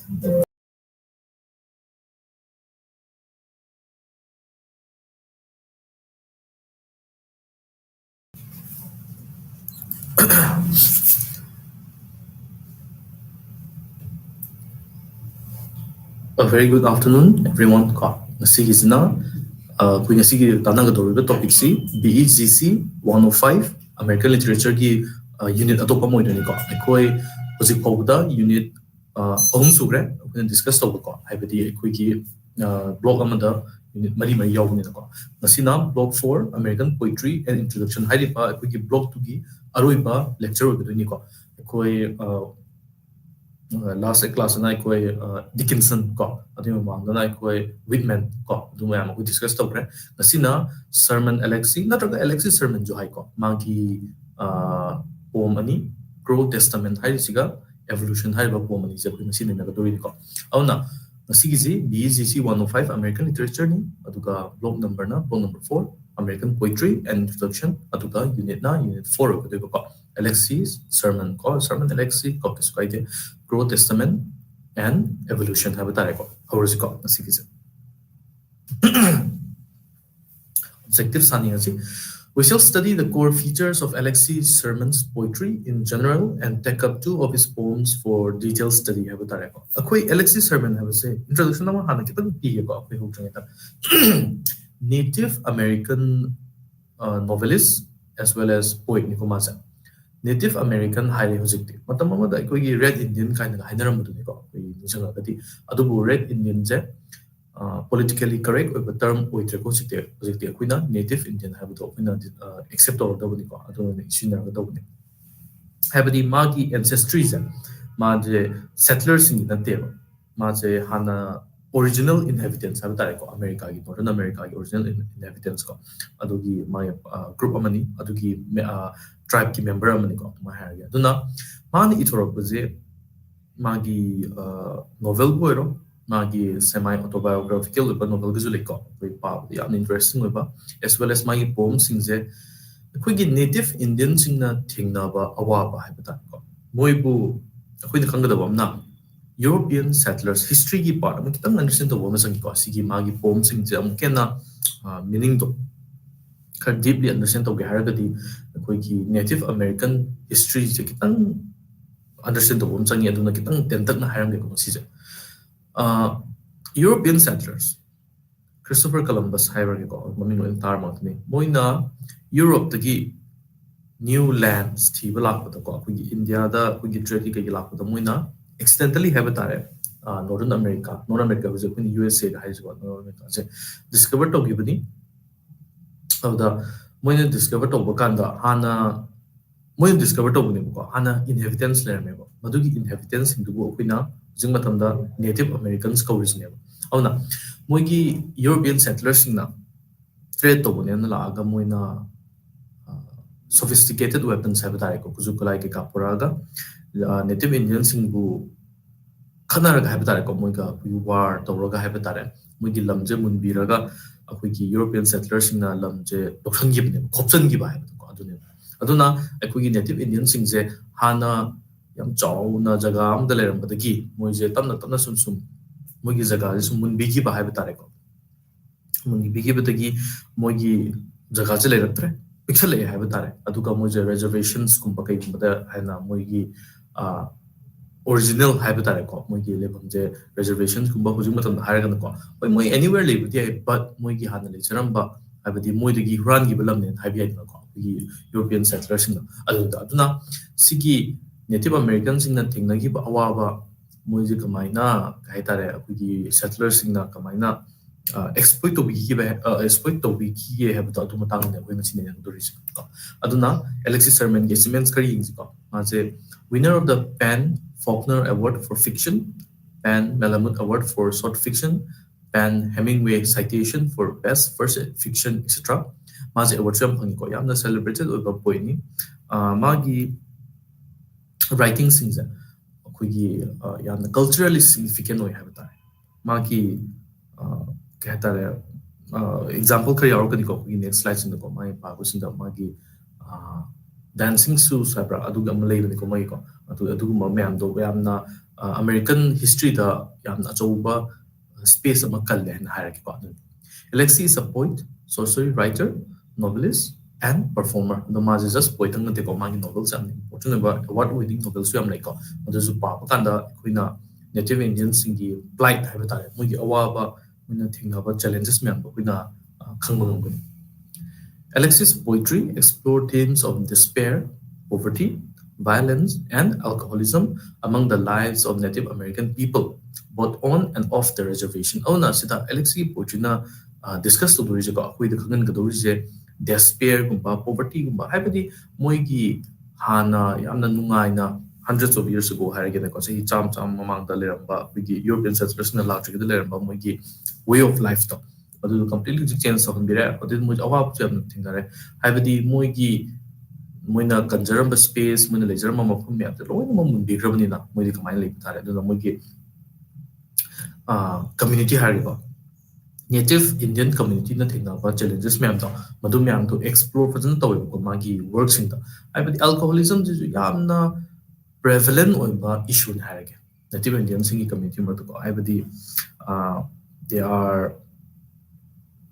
A very good afternoon, everyone. Nasigisna, Queen Nasigi Tanagadori topic C, BEGC 105, American Literature ki unit atopa mo idoni ko. Ekoi Hozik Powda unit Ohum Sugre, we discuss over ko. Habiti Equiki blog amada unit Mari Mari Yawni ko. Nasina blog 4, American Poetry and Introduction. Haidipa Equiki blog 2 ki Aruiba lecture with the Nico. Ekoi last class na koi Dickinson ko adu mangda na koi Whitman ko du ma ko discuss to pre nasina sermon Alexi natraga Alexi sermon jo hai ko magi poem ani Crow Testament hai siga evolution hai ba poem ani je ko nasina na do ko auna nasigi ji BGC 105 American Literature ni aduga blog number 4 American Poetry and Introduction aduga unit 4 ko do ko Alexi's sermon Alexi ko kesquite Crow Testament and Evolution habatare ko hawrsi ko nasigise objective sani asi we shall study the core features of Alexi's sermons poetry in general and take up 2 of his poems for detailed study habatare ko akoi Alexi's sermon habase introduction na hana kitang pi ko akoi hujang Native American novelist as well as poet ni ko masa Native American highly hojikti matam amada ekoi red Indian kind of haidaram du ko ei nisanga gati adubu red Indian je politically correct or term oitre ko site hojikti akuina native Indian habdo akuina accept or da ko adu ne sina ga do ne habdi magi ancestry je ma je settlers in the table ma je hana original inhabitants habitare ko America gi Northern America gi original inhabitants ko adugi my group amani adugi tribe ki member amani ko ma haria duna mani itorok buze magi novel boiro magi semi autobiographical novel gizule ko we pa yam interesting ba as well as my poems singje akhoi native Indian singna thingna ba awa ba habita ko moibu akhoi na khangda ba amna European settlers history ki part am kitang understand the woman sang ko sigi magi poem sing je am kena meaning do kar deeply understand to ge haragadi koi ki Native American history je kitang understand the woman sang aduna kitang tentak na haram ge ko si je European settlers Christopher Columbus haiber ge ko mami no entar mot ni moina Europe tagi new lands thi balak ko ko India da ko gi trade ki lak ko moina accidentally habatare North America was in USA high school North America discovered to gibani of the moine discovered to bakanda hana moine discovered to buni ko hana inhabitants layer me ko madugi inhabitants hindu ko kuina jing matamda Native Americans ko original awna moigi European settlers na trade to buni na la aga moina sophisticated weapons habatare ko kuzukulai ke kapuraga Native Indians singbu khanaраga haibtare ko moiga war tawraga haibtare moigi lamje munbiraga akhoi European settlers singna lamje dokhangi bne khopsan gi ba haib ko aduna akhoi Native Indians singje hana yam chauna jaga am da leram badagi moije tamna sum moigi jaga sum munbigi ba haibtare ko munbigi badagi moigi jaga che leraktre pixel le haibtare aduga moije reservations kumba kai bada haina moigi original haibitare ko moigi lebamje reservations kumba hujum matam haragan ko moi anywhere lebti but moigi hana le charamba habidi moidigi huran gi belam ne haibi ai ko European settlers na aduna sigi Native Americans singna thingna gi awa moiji kamaina kaitare akugi settlers singna kamaina exploit to be have to matang ne we machine yang doris ko aduna Alexis Sermon ge cements kari ing ko maje winner of the PEN Faulkner Award for Fiction, PEN Malamud Award for Short Fiction, PEN Hemingway Citation for Best First Fiction, etc. Maji award jam phang ko yamna celebrated oiba poini magi writing sings akhoi yamna culturally significant oi habata magi kahtare example kari aur kani ko next slide sin ko mai pa ko sin magi dancing shoes sabra aduga malay ni ko mai ko adu ma myam do yamna American history da yamna achouba space ama kalle na hairaki ko adu. Alexi is a poet, sorcery writer, novelist, and performer. The Maz is just poet and the Komang novels and important about award winning novels. We am like, there's a papa kanda, Quina, native Indians in the blight habitat, Mugi Awaba, when I think about challenges, member, Quina Kangungun. Alexis' poetry explored themes of despair, poverty, violence, and alcoholism among the lives of Native American people, both on and off the reservation. Oh, na sita Alexis' poetry na discuss to do is go with the Kangan Gadori despair, gumba, poverty, gumba, habiti, moigi, hana, yamna nungaina, hundreds of years ago, Harrigan, because he cham among the Leramba, wiki, European settlers in the large, the Leramba, moigi, way of life. ꯑꯗꯨ completely change ꯇꯧꯍꯟꯕꯤꯔꯦ ꯑꯗꯨ ꯃꯣꯏ ꯑꯋꯥꯕꯁꯨ ꯌꯥꯝꯅ ꯊꯦꯡꯅꯔꯦ ꯍꯥꯏꯕꯗꯤ ꯃꯣꯏꯒꯤ ꯃꯣꯏꯅ ꯀꯟꯖꯔꯝꯕ space ꯃꯣꯏꯅ ꯂꯩꯖꯔꯝꯕ ꯃꯐꯝ ꯃꯌꯥꯝꯁꯦ ꯂꯣꯏꯅꯃꯛ ꯃꯨꯟꯕꯤꯈ꯭ꯔꯕꯅꯤꯅ ꯃꯣꯏꯗꯤ ꯀꯃꯥꯏꯅ ꯂꯩꯕ ꯇꯥꯔꯦ ꯑꯗꯨꯅ ꯃꯣꯏꯒꯤ ꯀꯝꯃ꯭ꯌꯨꯅꯤꯇꯤ ꯍꯥꯏꯔꯤꯕ ꯅꯦꯇꯤꯚ ꯏꯟꯗꯤꯌꯟ ꯀꯝꯃ꯭ꯌꯨꯅꯤꯇꯤꯅ ꯊꯦꯡꯅꯕ ꯆꯦꯂꯦꯟꯖꯦꯁ ꯃꯌꯥꯝꯗꯣ ꯃꯗꯨ ꯃꯌꯥꯝꯗꯣ ꯑꯦꯛꯁꯄ꯭ꯂꯣꯔ ꯐꯖꯅ ꯇꯧꯋꯦꯕꯀꯣ ꯃꯥꯒꯤ ꯋꯥꯔꯛꯁꯤꯡꯗ ꯍꯥꯏꯕꯗꯤ ꯑꯜꯀꯣꯍꯣꯂꯤꯖꯝꯁꯤꯁꯨ ꯌꯥꯝꯅ ꯄ꯭ꯔꯦꯚꯂꯦꯟ ꯑꯣꯏꯕ ꯏꯁꯨꯅꯤ ꯍꯥꯏꯔꯒꯦ ꯅꯦꯇꯤꯚ ꯏꯟꯗꯤꯌꯟꯁꯤꯡꯒꯤ ꯀꯝꯃ꯭ꯌꯨꯅꯤꯇꯤ ꯃꯔꯛꯇꯀꯣ ꯍꯥꯏꯕꯗꯤ they are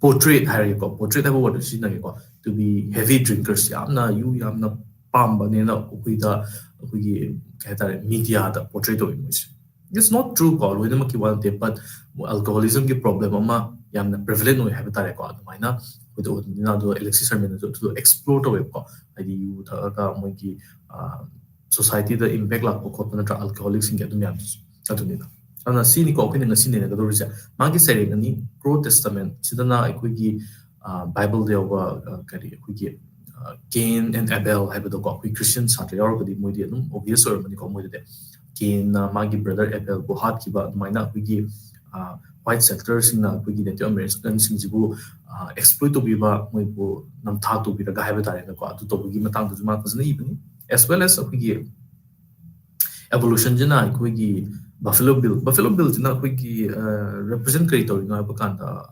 portrait hairiko portrait habu word sinageko to be heavy drinkers yamna yu yamna pamba nena ukuida ukugi kaitare media da portrait of image it's not true call when maki wante but alcoholism ki problem ama yamna prevalent oi habitare ko maina with odina do Alexis Sermon to explore to ko adi yu tha ka mogi society the impact la ko na alcoholics in get yam adunina ana sini ko kini ngasi ne ga dorisa magi sere ngani Pro Testament sidana aikugi Bible de wa kari aikugi Cain and Abel haibado ko akui Christian satre yor gadi moidi adum obvious or mani ko moidi de Cain magi brother Abel ko hat kiba maina aikugi white sectors in aikugi Native American singjibu exploit to biba moi bo nam tha to bi ga haibata re ko atu to gi matang du ma fazna ibni as well as aikugi evolution jina aikugi Buffalo Bill. Buffalo Bill is not represent creator,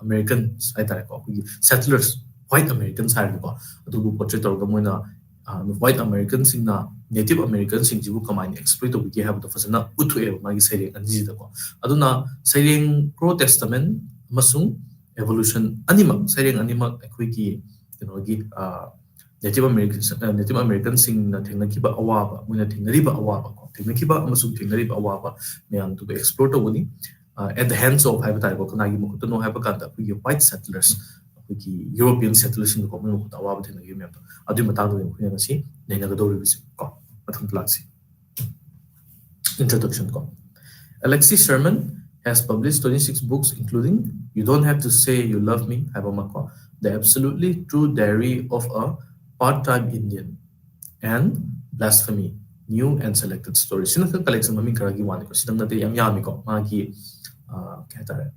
Americans, settlers, white Americans, to portrait of Gamona, white Americans in Native Americans in Jibu Command exploit of we have the Fasana Utu, Magi saying and Zidako. Aduna saying Pro Testament, Masung, evolution, anima, saying anima, a quickie, Native Americans in Tinakiba Awaba, when a Tinariba Awaba. Tinakiba amasung tinariba awaba mayam to be explored woni at the hands of habitat ko nagi mo to no habakata we white settlers we European settlers in the community ko awaba tinagi mayam adu matang do ko si nena ga do revisi ko mathang class introduction ko Alexis Sermon has published 26 books including You Don't Have to Say You Love Me habamako The Absolutely True Diary of a Part-Time Indian and Blasphemy New and Selected Stories. Sinaka collection mami karagi wani ko sidang nate yam yami ko magi kaya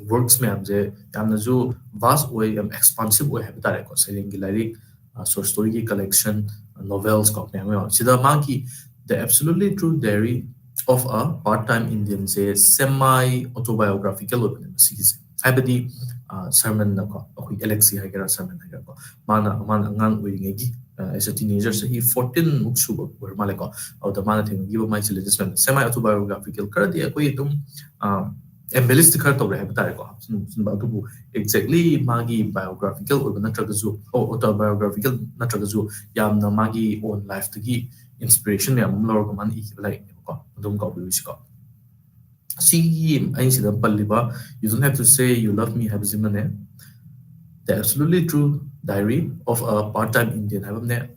works में हमसे यामना जो vast way yam expansive way habitare ko saying like short story की collection novels ko में हमें सिदा magi The Absolutely True Diary of a Part-Time Indian से semi autobiographical open series. Habadi sermon na ko ako Alexi hagera sermon hagera ko mana ngang uingi as a teenager, so he 14 muksuba or maleko or the mana thing give my challenges semi autobiographical kardi ako embellish the card of habitare exactly magi biographical or natragazu or autobiographical natragazu yam na magi own life to inspiration yam lor man like ko dum ko ko see I see the palliba you don't have to say you love me habzimane The Absolutely True Diary of a Part-Time Indian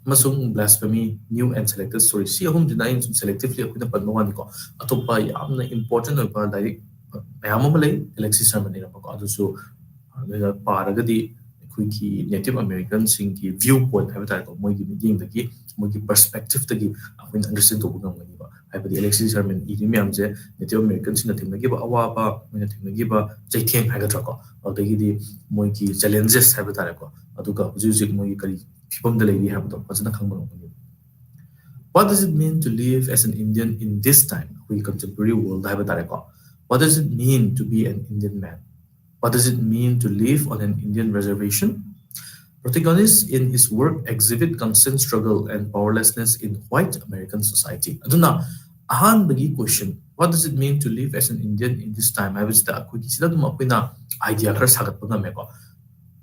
Masung Blasphemy New and Selected Stories. See home denying selectively a Padmawani ko. Atopa yamna important of diary Mayamamalay, Alexis Sermon so Paragadi Quickie Native Americans in viewpoint habitat of Mogi meeting the key, Mogi perspective the key, when understand to I have the Alexis Sermon Idimiamze, Native Americans in the thing give a wapa, when the thing give a Jaitan Hagatrako, or the Gidi Mogi challenges habitatako, Aduka, Zuzik Mogi, people the lady have the Pasana. What does it mean to live as an Indian in this time, we contemporary world habitatako? What does it mean to be an Indian man? What does it mean to live on an Indian reservation? Protagonists in his work exhibit constant struggle and powerlessness in white American society. Aduna ahanbagi question, what does it mean to live as an Indian in this time? I was the sida dum apina idea khar sagat pa me ko.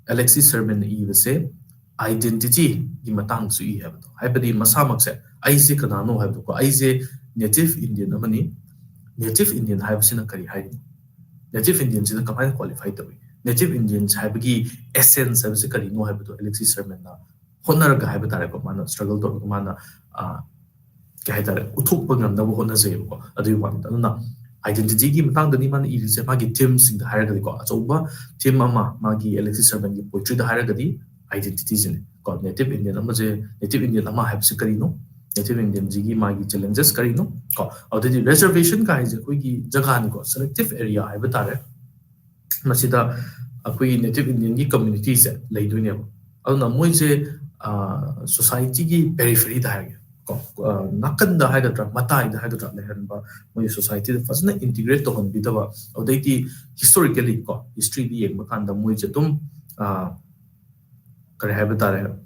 Alexis Sermon e say identity gi matang su I have to. Habadi masamak se ai se kanano have to ko ai se native Indian amani native Indian have sina kari hai. Native Indians is a qualified to be. Native Indians have a essence of the Kari no have to Alexis Sermon. Honor Gahabatara mana struggle to mana Kahitare, Utupang and the Hona Zebo, a do one. Identity Matang the Niman is a Maggie Tim's in the hierarchy. Over Tim Mama, Maggie, Alexis Sermon, poetry the hierarchy, identities in God native Indian native Indian Ama have Sicarino. Native Indian Ziggy Magi challenges Carino, or the reservation guys, a quickie Jaganico, selective area, Ibatare, Masida, a queen native Indian communities, Laidunia. Alna Moise society periphery the Nakan the Hydra, Matai the Hydra, Lehanba, Moise society, the first integrate to one Bitava, or they historically history the Makanda Moijatum, Karahabatare,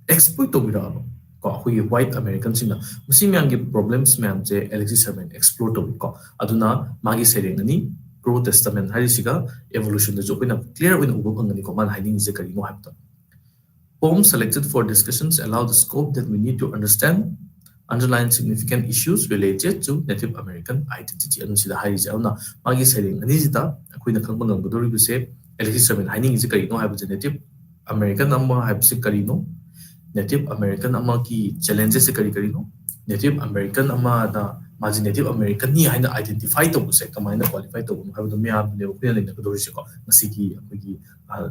exploit to Viralo. White Americans in the problems ma'am J. Alexis Sermon explore to ko aduna magi serengani Pro Testament harisiga evolution the jopina clear when ubangani ko man hiding is kari mo hapta. Poems selected for discussions allow the scope that we need to understand underlying significant issues related to Native American identity. And sida harisi aduna magi serengani jita akuina kangbangang godori bise Alexis Sermon hiding is kari no have Native American number have sikarino Native American amaki challenges kari no Native American ama da maji Native American ni haina identify to se kamaina qualify to have the me have le opinion le ko dori se ko nasiki apagi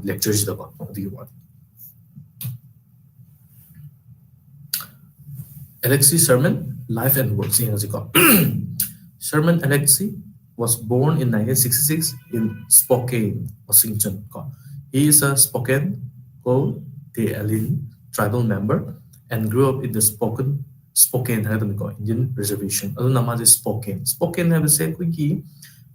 lectures da ko adi what Alexis Sermon life and work sing as ko Sermon Alexis was born in 1966 in Spokane, Washington. He is a Spokane de Alin tribal member and grew up in the Spokane Indian reservation. Aduna ma Spokane. Spokane have say kuigi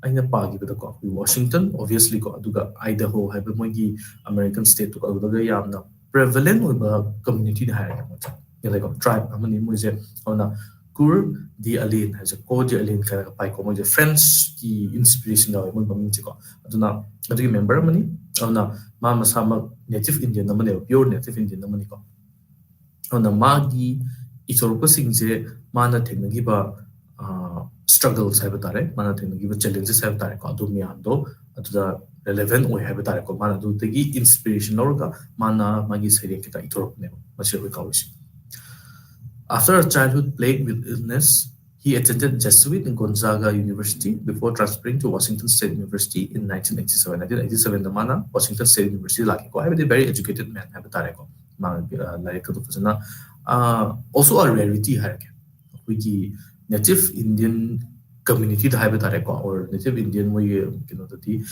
aina pagi bada ko Washington obviously ko aduga Idaho have moigi American state to aduga yamna prevalent oiba community da haya mo cha. Like tribe amani mo je ona Kur di Alin has a ko di Alin ka pai ko mo je friends ki inspiration da mo bang chi ko aduna adugi member amani ona ma masama native Indian namane pure native Indian namani ko ona magi isorpa singje mana thengnagiba struggles have tare mana thengnagiba challenges have tare ko adu miando adu relevant oi have tare ko mana adu tegi inspiration orga mana magi sere kita itorop ne mase oi kawisi. After a childhood plagued with illness, he attended Jesuit in Gonzaga University before transferring to Washington State University in 1987. 1987 the mana Washington State University laki ko I was a very educated man have tare ko also a rarity harake wiki native Indian community the have or native Indian way the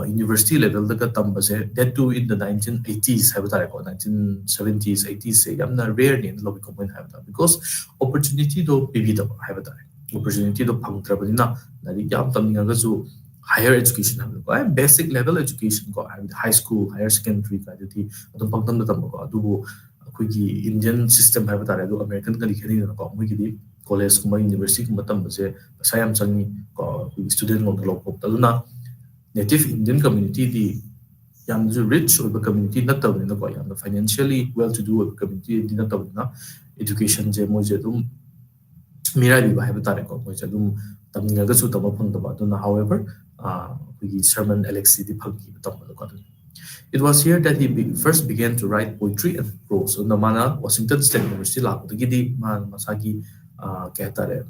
university level the tambase that too in the 1980s have 1970s 80s say yamna rare in lobby common have because opportunity to pivot have opportunity to pangtrabina nari yam tamninga zu higher education have basic level education ko high school higher secondary ka the adum pangtam da tamko adu kuigi Indian system have American kali khani ko muigi college kuma university kuma tambase sayam changi ko student lo develop taluna native Indian community di yam rich or community not tawna ko yam financially well to do community di na tawna education je mo je dum mira di ba have tare ko mo je dum tamninga ga su tama phang da ba duna however kuigi Sermon Alexis di phagi tamba ko it was here that he first began to write poetry and prose. So, Namana, Washington State University, Gidi, Masaki, Katare,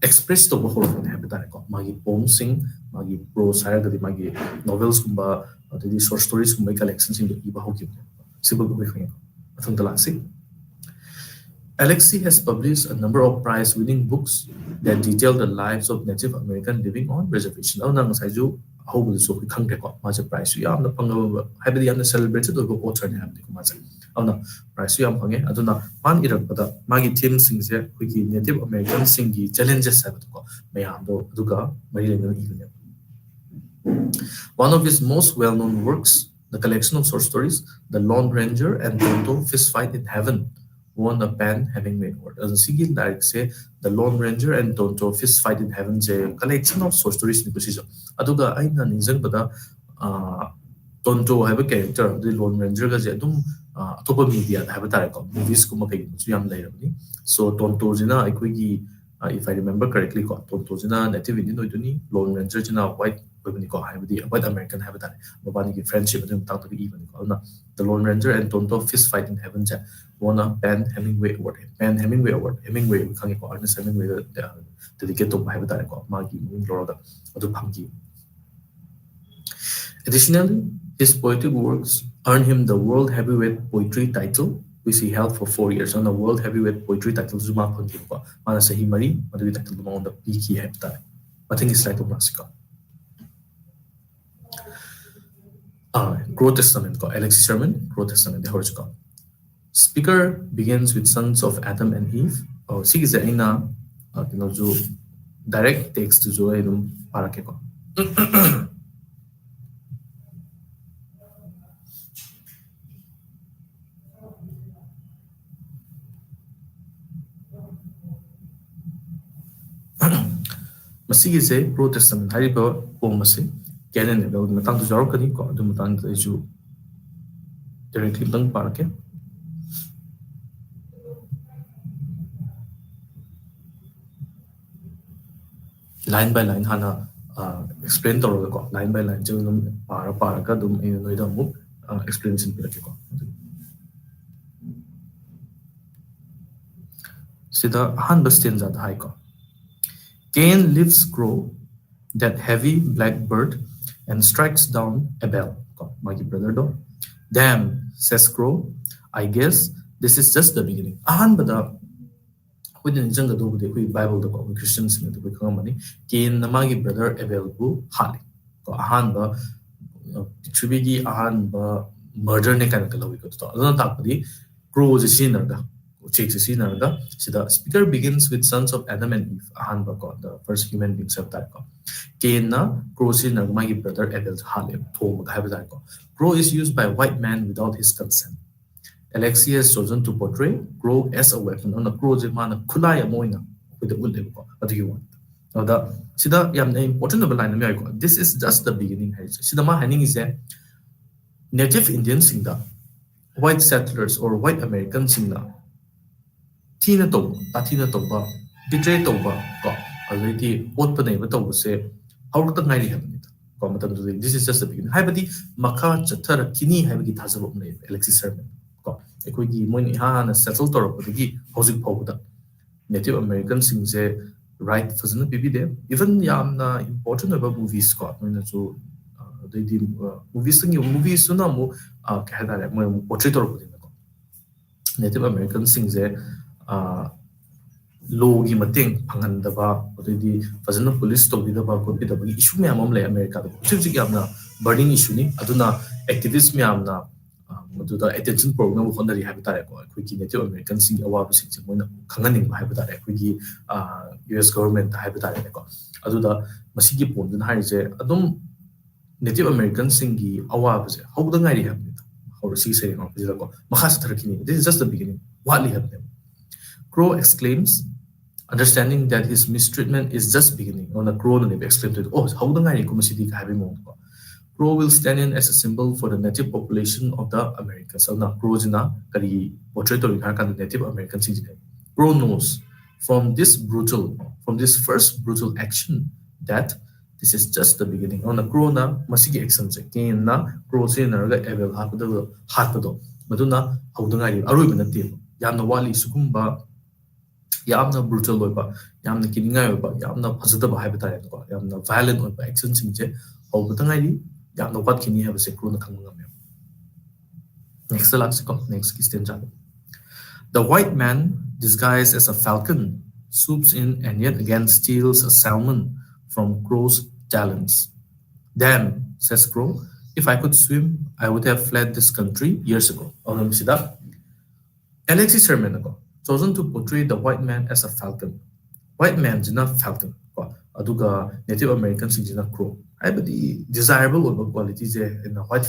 expressed the whole of the habitat. Magi poems sing, Magi prose, higher the Magi novels, the short stories, collections in the Ibahoki. Simple from the Laxi. Alexis has published a number of prize-winning books that detail the lives of Native Americans living on reservation. How will so we can't get much price? You are the Panga, happily under celebrated or water and have the Kumasa. Oh no, price you am hanging. I don't know. One Iraq, but Maggie Tim sings here, Wiki Native American singing challenges have to go. Mayando, Duga, Maryland, even. One of his most well known works, the collection of short stories, The Lone Ranger and Tonto Fist Fight in Heaven, won a Pan Hemingway Award. As a sigi direct say The Lone Ranger and Tonto Fist Fight in Heaven je collection of short stories ni kusijo. Aduga aina ningzang bada Tonto have a character the Lone Ranger ga je dum atopa media have a tare ko movies ko makai su yam lai rabni. So Tonto jina equigi if I remember correctly ko Tonto jina native Indian oiduni Lone Ranger jina white white American have that mabani friendship and talk to even the Lone Ranger and Tonto Fist Fight in Heaven won a Pan Hemingway Award. Pan Hemingway Award. Hemingway kangi ko Ernest Hemingway dedicate to have that ko magi loroda adu phangi. Additionally, his poetic works earned him the World Heavyweight Poetry title, which he held for 4 years. On the World Heavyweight Poetry title, Zuma phangi ko mana sahi mari madu title mo on the piki have that. I think it's like a massacre. Crow Testament ko Alexis Sherman, Crow Testament the horse ko. Speaker begins with sons of Adam and Eve. Sige sa ina jo direct text to jo idum para ke ko. Masige se Crow Testament hari ba po masi canon level matang to jaro kani ko adu matang to ju directly bang para ke. Line by line hana explain to ko line by line jo num para ka dum e no idam mu explanation pila ke ko sida han bastian za hai ko Cain lifts Crow, that heavy black bird, and strikes down Abel, my brother do. Damn, says Crow, I guess this is just the beginning. Ahan bada within the Bible the Christians in the Bible Cain namagi brother Abel bu hali. Ahan ba tribigi ahan ba murder ne kind of kalawi ko to. Adana tapadi Crow is a sinner. The speaker begins with sons of Adam and Eve, the first human beings of that. Cain na Crow si nagmagi brother Abel's halim thom have that. Crow is used by a white man without his consent. Alexis has chosen to portray Crow as a weapon. On the Crow man kulaya moina with the wood. What do you want? Now the sida yam important line. This is just the beginning. Sida ma haning is that native Indians sing the white settlers or white Americans sing the Tina to, Tatina to, betray to, already what Paneva to say, how the night have it. This is just the beginning. Habati Maka Chatter Kini have it has a name, Alexis Sherman. A quickie money han a settled or the housing powder. Native Americans sing say right for the baby there. Even yamna important about movies Scott when so they did movies movies soon more Canada portrait or Native Americans sing there. Law gi mating phangandaba odidi fazana police to bidaba ko bidaba issue me amam le America do chig yamna burning issue ni aduna activists me amna maduda attention program honari habitare ko kuiki native American sing awab sing moina khanganing habitare kuiki US government habitare ko aduda masigi pondun haije adum native American sing gi awab je hawda ngari habita how see say ko bidako makhas tarakini. This is just the beginning. What li habne Crow exclaims, understanding that his mistreatment is just beginning. On a Crow, and exclaimed, "Oh, how the guy Crow will stand in as a symbol for the native population of the Americans." So now Crow jina kari portrait of the Native Americans. Crow knows from this first brutal action that this is just the beginning. On a Crow na masigi action se Cain na Crow se na raga Abel hapado maduna how the guy aru binati yamna wali sukumba. Yamna brutal oiba, yamna kininga oiba, yamna positive habitare ko, yamna violent oiba action simje, how butangai yamna what kini have se Crow na kangam. Next question. The white man, disguised as a falcon, swoops in and yet again steals a salmon from Crow's talons. Damn, says Crow, if I could swim, I would have fled this country years ago. Alexis Sherman chosen to portray the white man as a falcon. White man is not falcon. Aduga Native Americans is not Crow. I believe desirable qualities in a white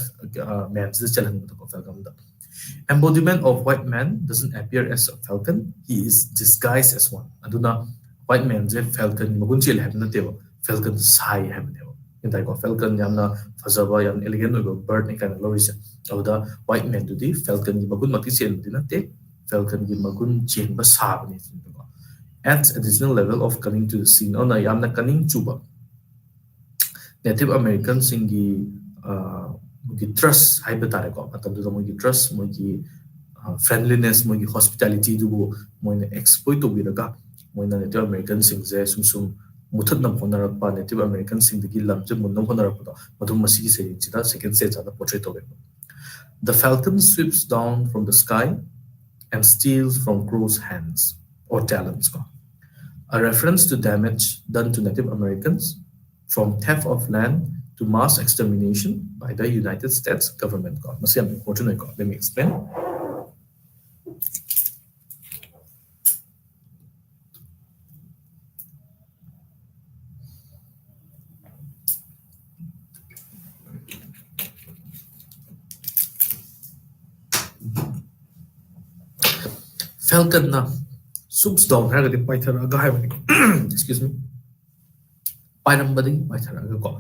man's challenge with falcon. Embodiment of white man doesn't appear as a falcon, he is disguised as one. Aduna white man je falcon magun chel have na tebo falcon sai have ne intai ko falcon yamna fazaba yam elegant oiba bird ni kind of loris oda white man to the falcon ni magun mati chel dina te falcon gi magun chen ba sa ba ni ko adds additional level of cunning to the scene ona yamna cunning chuba Native American singi mugi trust haiba tare ko matam du mugi trust mugi friendliness mugi hospitality du moina exploit to biraga moina Native American sing je sum sum mutat nam honarak pa Native American sing digi lamje munnam honarak pa madum masigi se chida second stage ada portrait to the falcon sweeps down from the sky and steals from crow's hands or talons a reference to damage done to Native Americans from theft of land to mass extermination by the United States government. Let me explain. Falcon na swoops down excuse me. Pairambadi paitharaga ko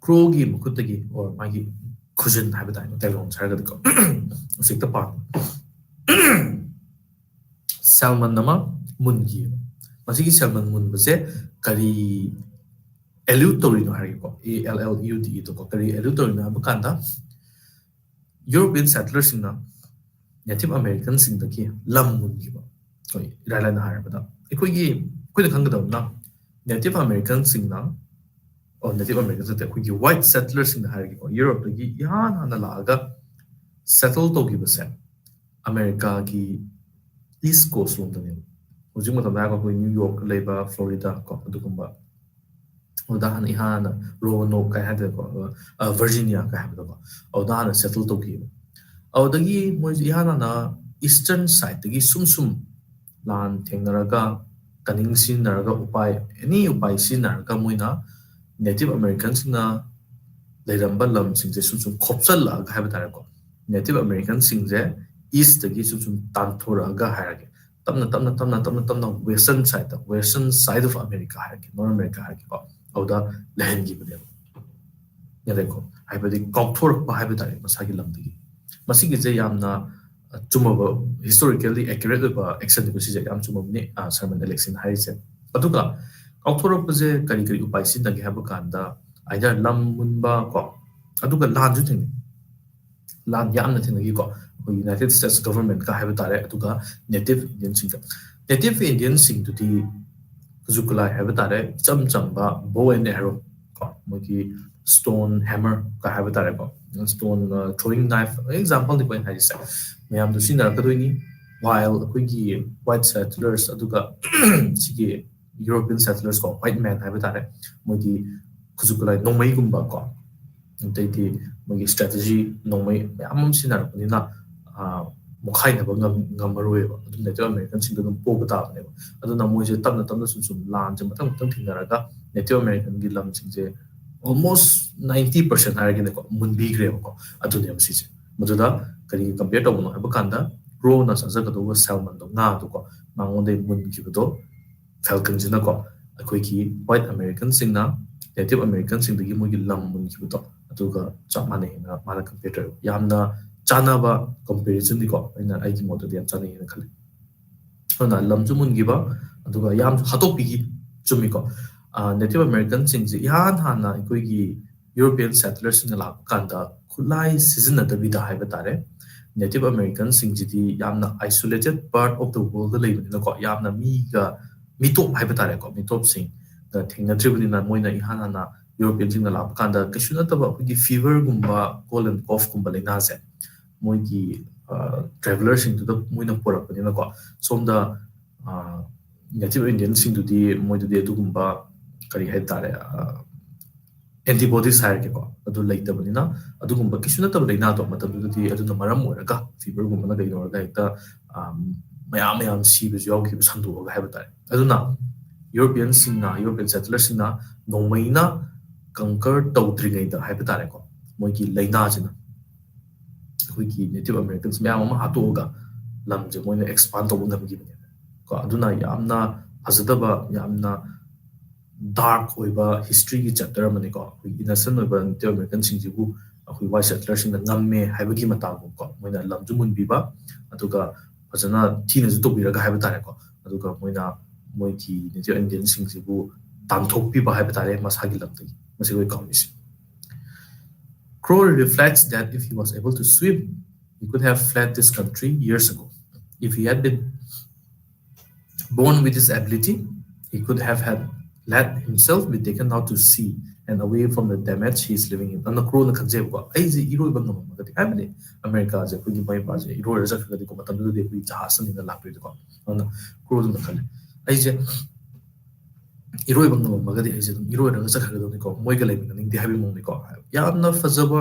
crogi mukutagi or magi kujin have time telon sarga ko sikta part salmon nama mungi masigi salmon mun base kari elutori no hari ko ALLUD to ko kari elutori na bakanda European settlers in Native Americans in the key lam mungi ba oi irala na har bada ikogi koi khangda na Native Americans in or Native Americans that we white settlers in the hierarchy or Europe the yan hana laga settled to give us America ki East Coast London ujing mo tama ko New York Labor Florida ko dukumba udahan ihana Roanoke ka hada ko Virginia ka hada ko udahan settled to give awdagi mo ihana na eastern side the sum lan thengnaraga kaning sin naraga upay any upay sin naraga moina Native Americans na leiramba lam singje sum khopsal la ga haba tare ko Native Americans singje east the sum tanthora ga harage tamna western side of America harage North America harage ko awda lehan gi bade ya dekho haba di kokthor pa haba tare masagi lam digi masigi je yamna chumaba historically accurate ba action ko si jam chumabni sermon election haise aduga author je kari upai sin nagi haba kanda either lam munba ko aduga lan ju thing lan yamna thing gi ko United States government ka haba tare aduga native Indian sing to di kuzukula haba tare cham ba bow and arrow ko mogi stone hammer ka haba tare ko stone throwing knife example di ko haise mayam du sin ka doini while akoigi white settlers aduga sigi European settlers ko white man have tare modi kuzukula nongmai gumba ko dei mogi strategy nongmai amam sinar kunina mokhai na ngamaroi ba adu Native American sing dum po bata ne adu na moje tamna sum lan je matang thinaraga Native American gi lam sing je almost 90% haragine ko munbi gre ko adu ne msi maduda kari compare to no have kanda pro na sa ka do salmon do nga do ko mangonde mun ki do falcon jina ko akoi ki white American sing na Native American sing digi mogi lam mun ki to atuga chamane na mala computer yamna chana ba comparison di ko ina ai ki modo di chane na khale ona lam ju mun gi ba atuga yam hato pigi chumi ko Native American sing ji yan hana akoi ki European settlers sing la kanda khulai season na da bida hai batare Native American sing ji yamna isolated part of the world la leibina ko yamna mi ga mitop hai batare ko mitop sing the thing na tribuni na moina ihana na European sing la kanda kishuna ta ba ki fever gumba cold and cough gumba le na se moi ki travelers sing to the moina pora pani na ko somda Native Indian sing to the moi to the gumba kari hai tare antibodies hire ko adu laita banina adu gumba kishuna ta leina to matam du di adu na maram moraga fever gumba na gaino ga ita mayam si bi yo ki sandu ga hai batare adu na European settlers singna nongmaina conquer tawdringai da hai batare ko moi ki leina jina ꯑꯩꯈꯣꯏꯒꯤ native ꯑꯃꯦꯔꯤꯀꯟꯁ ꯃꯌꯥꯝ ꯑꯃ ꯍꯥꯠꯇꯣꯛꯑꯒ ꯂꯝꯁꯦ ꯃꯣꯏꯅ expand ꯇꯧꯕ ꯉꯝꯈꯤꯕꯅꯦꯕ ꯀꯣ ꯑꯗꯨꯅ ꯌꯥꯝꯅ ꯐꯖꯗꯕ ꯌꯥꯝꯅ ꯗꯥꯔꯛ ꯑꯣꯏꯕ ꯍꯤꯁꯇ꯭ꯔꯤꯒꯤ ꯆꯦꯞꯇꯔ ꯑꯃꯅꯤꯀꯣ ꯑꯩꯈꯣꯏꯒꯤ ꯏꯅꯁꯦꯟ ꯑꯣꯏꯕ ꯅꯦꯇꯤꯕ ꯑꯃꯦꯔꯤꯀꯟꯁꯤꯡꯁꯤꯕꯨ ꯑꯩꯈꯣꯏ ꯋꯥꯏꯠ ꯁꯦꯇꯂꯔꯁꯤꯡꯅ ꯉꯝꯃꯦ ꯍꯥꯏꯕꯒꯤ ꯃꯇꯥꯡꯗꯀꯣ ꯃꯣꯏꯅ ꯂꯝꯁꯨ ꯃꯨꯟꯕꯤꯕ ꯑꯗꯨꯒ ꯐꯖꯅ ꯊꯤꯅꯁꯨ ꯇꯧꯕꯤꯔꯒ ꯍꯥꯏꯕ ꯇꯥꯔꯦꯀꯣ ꯑꯗꯨꯒ ꯃꯣꯏꯅ ꯃꯣꯏꯒꯤ ꯅꯦꯇꯤꯕ ꯏꯟꯗꯤꯌꯟꯁꯤꯡꯁꯤꯕꯨ ꯇꯥꯟꯊꯣꯛꯄꯤꯕ ꯍꯥꯏꯕ ꯇꯥꯔꯦ ꯃꯁꯥꯒꯤ ꯂꯝꯗꯒꯤ ꯃꯁꯤ ꯑꯩꯈꯣꯏ ꯀꯥꯎꯔꯤꯁꯤ Crow reflects that if he was able to swim, he could have fled this country years ago. If he had been born with this ability, he could have had let himself be taken out to sea and away from the damage he is living in. And the Crow na kanjeba, aise iroiba ngamagadi. Habni America je kugi mai pa je iroira sakagadi ko matamdu de kui jahasan ina lapri ko. And Crow na khale. Aise iroiba ngamagadi aise iroira sakagadi ko moiga lebi ning di habi mong ko. Yamna fazaba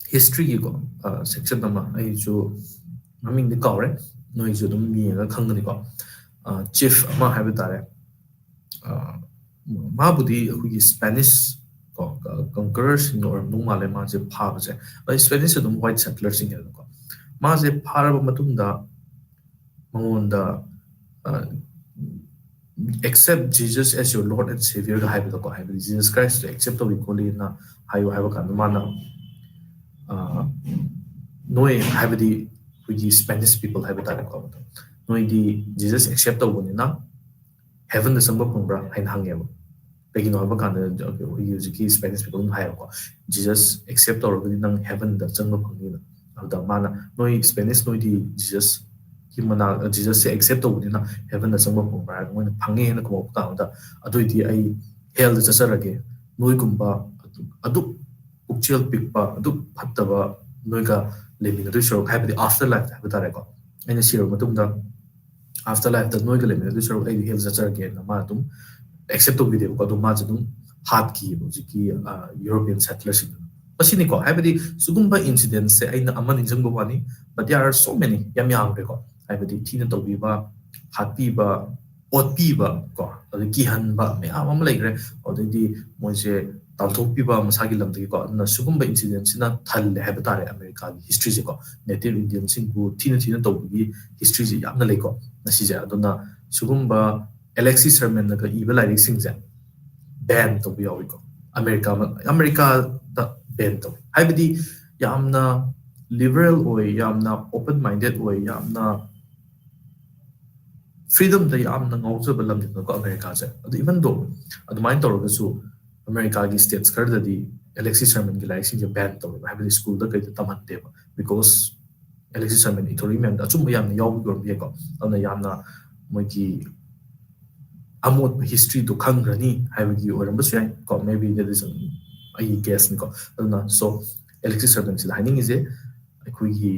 history ko section nama ai jo maming di kaure noi jo dum mi ga khangani ko chief ama haiba tare ma budi hui Spanish ko conquerors or nung male ma je pha ba je ai Spanish dum white settlers sing ko ma je phara ba matung da mangon da accept Jesus as your Lord and Savior ga haiba ko haiba Jesus Christ to accept we call na hayo haiba kan mana noi habdi we Spanish people have it ko noi di Jesus accept tawni na heaven the samba pungra hain hangeba begin haba kan we use ki Spanish people hai ko Jesus accept tawni nang heaven the samba pungni na da mana noi Spanish noi di Jesus ki mana Jesus se accept tawni na heaven the samba pungra moi phange na ko ta da adoi di ai hell the chasarage noi kumba adu ukchel pikpa adu phattaba noiga living the show have the afterlife have the record and the shiro matung da afterlife the noiga living the show ai hel zacher again ma tum accept to video ko ma jadum hat ki ki European settlers pasini ko have the sugumba incidents se aina aman injang bawani but there are so many yam yang ko have the thina to biba hat biba ot biba ko the ki han ba me am like already moje talthokpiba masagi lamdagi ko na sugumba incident sina thalle haiba tare America gi history je ko native Indian sing bu thina tawgi history je yamna lei ko na si je aduna sugumba Alexis Sermon na ka iba lai sing je ban to bi yawi ko America da ban to haibidi yamna liberal oi yamna open minded oi yamna freedom da yamna ngawjaba lamdi ko America je adu even though adu mind tawga su America gi states karda di Alexis Sermon gi like sinja ban to have the school da kai taman de because Alexis Sermon itori mem da chum yam yaw yor bi ko ana yamna moi gi amot history to khangrani have gi oram bas yai ko maybe there is a guess ni ko ana so Alexis Sermon si lining is a gi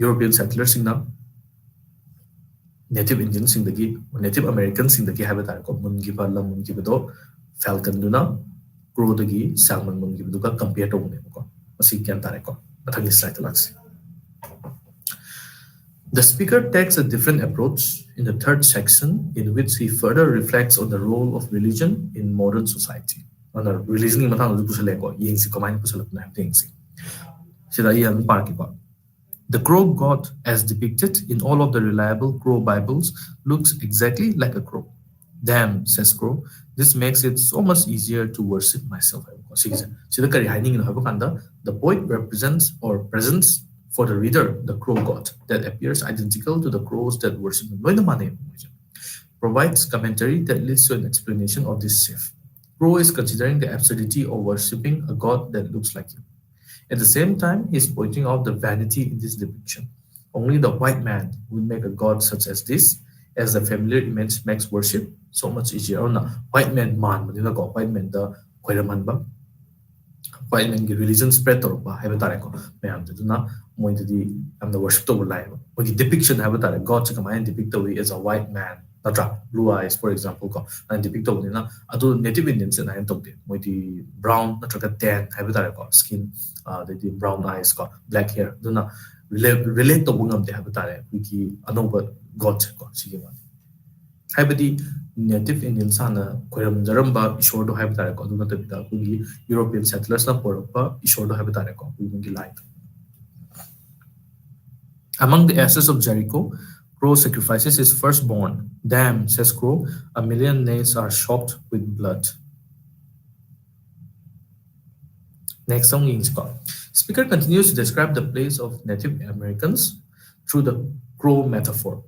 European settlers sing na native Indian sing da gi native American sing da gi have ta ko mun gi ba lam mun gi do Falcon duna Crow dagi salmon mun gi duka compare to ne ko asi kyan tare ko mathangi slide laksi The speaker takes a different approach in the third section in which he further reflects on the role of religion in modern society on the religion ni mathang du pusale ko yeng si command pusale na thing si sida yan par ki ko The crow god as depicted in all of the reliable crow bibles looks exactly like a crow Damn, says Crow. This makes it so much easier to worship myself. The poet represents or presents for the reader the crow god that appears identical to the crows that worship him. Provides commentary that leads to an explanation of this shift. Crow is considering the absurdity of worshipping a god that looks like him. At the same time, he is pointing out the vanity in this depiction. Only the white man would make a god such as this, as the familiar image makes worship so much easier. White man man, white man the white man religion spread to have a tareko. Mayam na moi di am the worship to live. When the depiction have a tarek, God come and depict away as a white man. Natra blue eyes, for example, and depict na adu native Indians and I am talking. Moi di brown natra tan have a tareko skin, the brown eyes, black hair. Do na relate to one of the have a tarek. Wiki another God. Haibadi native Indian sana koiram jaramba ishore do haibitare ko aduna tabita kugi European settlers na porapa ishore do haibitare ko kugi light. Among the ashes of Jericho, Crow sacrifices his firstborn. Damn, says Crow, a million nails are shocked with blood. Next song in Scott. Speaker continues to describe the place of Native Americans through the crow metaphor.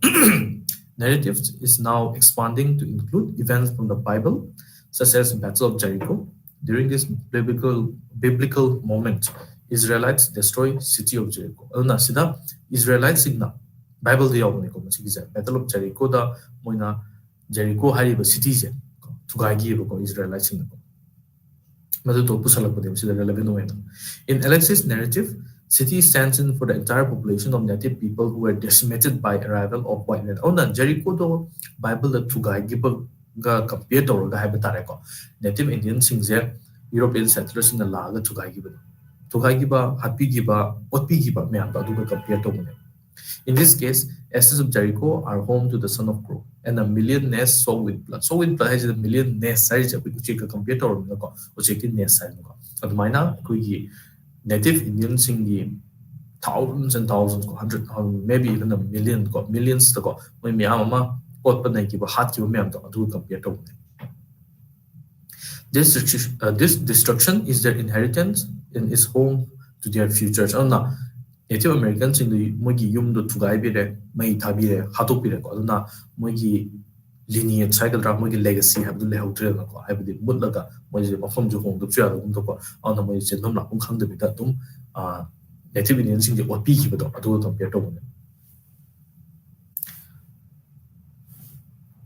Narrative is now expanding to include events from the Bible, such as Battle of Jericho. During this biblical moment, Israelites destroy city of Jericho. Aduna sida Israelites signa Bible the yawbani ko masigi Battle of Jericho da moina Jericho hariba city je tugagi ko Israelites signa ko. In Alexis' narrative, city stands in for the entire population of native people who were decimated by arrival of white men. Oh, Jericho do Bible the Tugai Giba compare to Habitareko. Native Indians sing European settlers in the Laga Tugai Giba. Tugai Giba, Happy Giba, Otpi Giba, Meamba do compare to. In this case, ashes of Jericho are home to the son of Crow, and a million nests sown with blood. So with blood has a million nests size we could check a computer or check in nest size. But mina kuigi native Indians sing the thousands and thousands, hundred, maybe even a million, millions to go. When me ama what but like hot you me do computer. This destruction is their inheritance and is home to their futures. Oh no. Native Americans in the Mogi Yum do Tugaibire, May Tabire, Hatopire, Aduna, Mogi lineage, cycle Mogi legacy, have the Leho Trail, have the Mutlaga, Moji from the home, the Trial, on the Moji Nomla, Unkang the Vitatum, Native Indians in the Wapiki, but Adu compare to.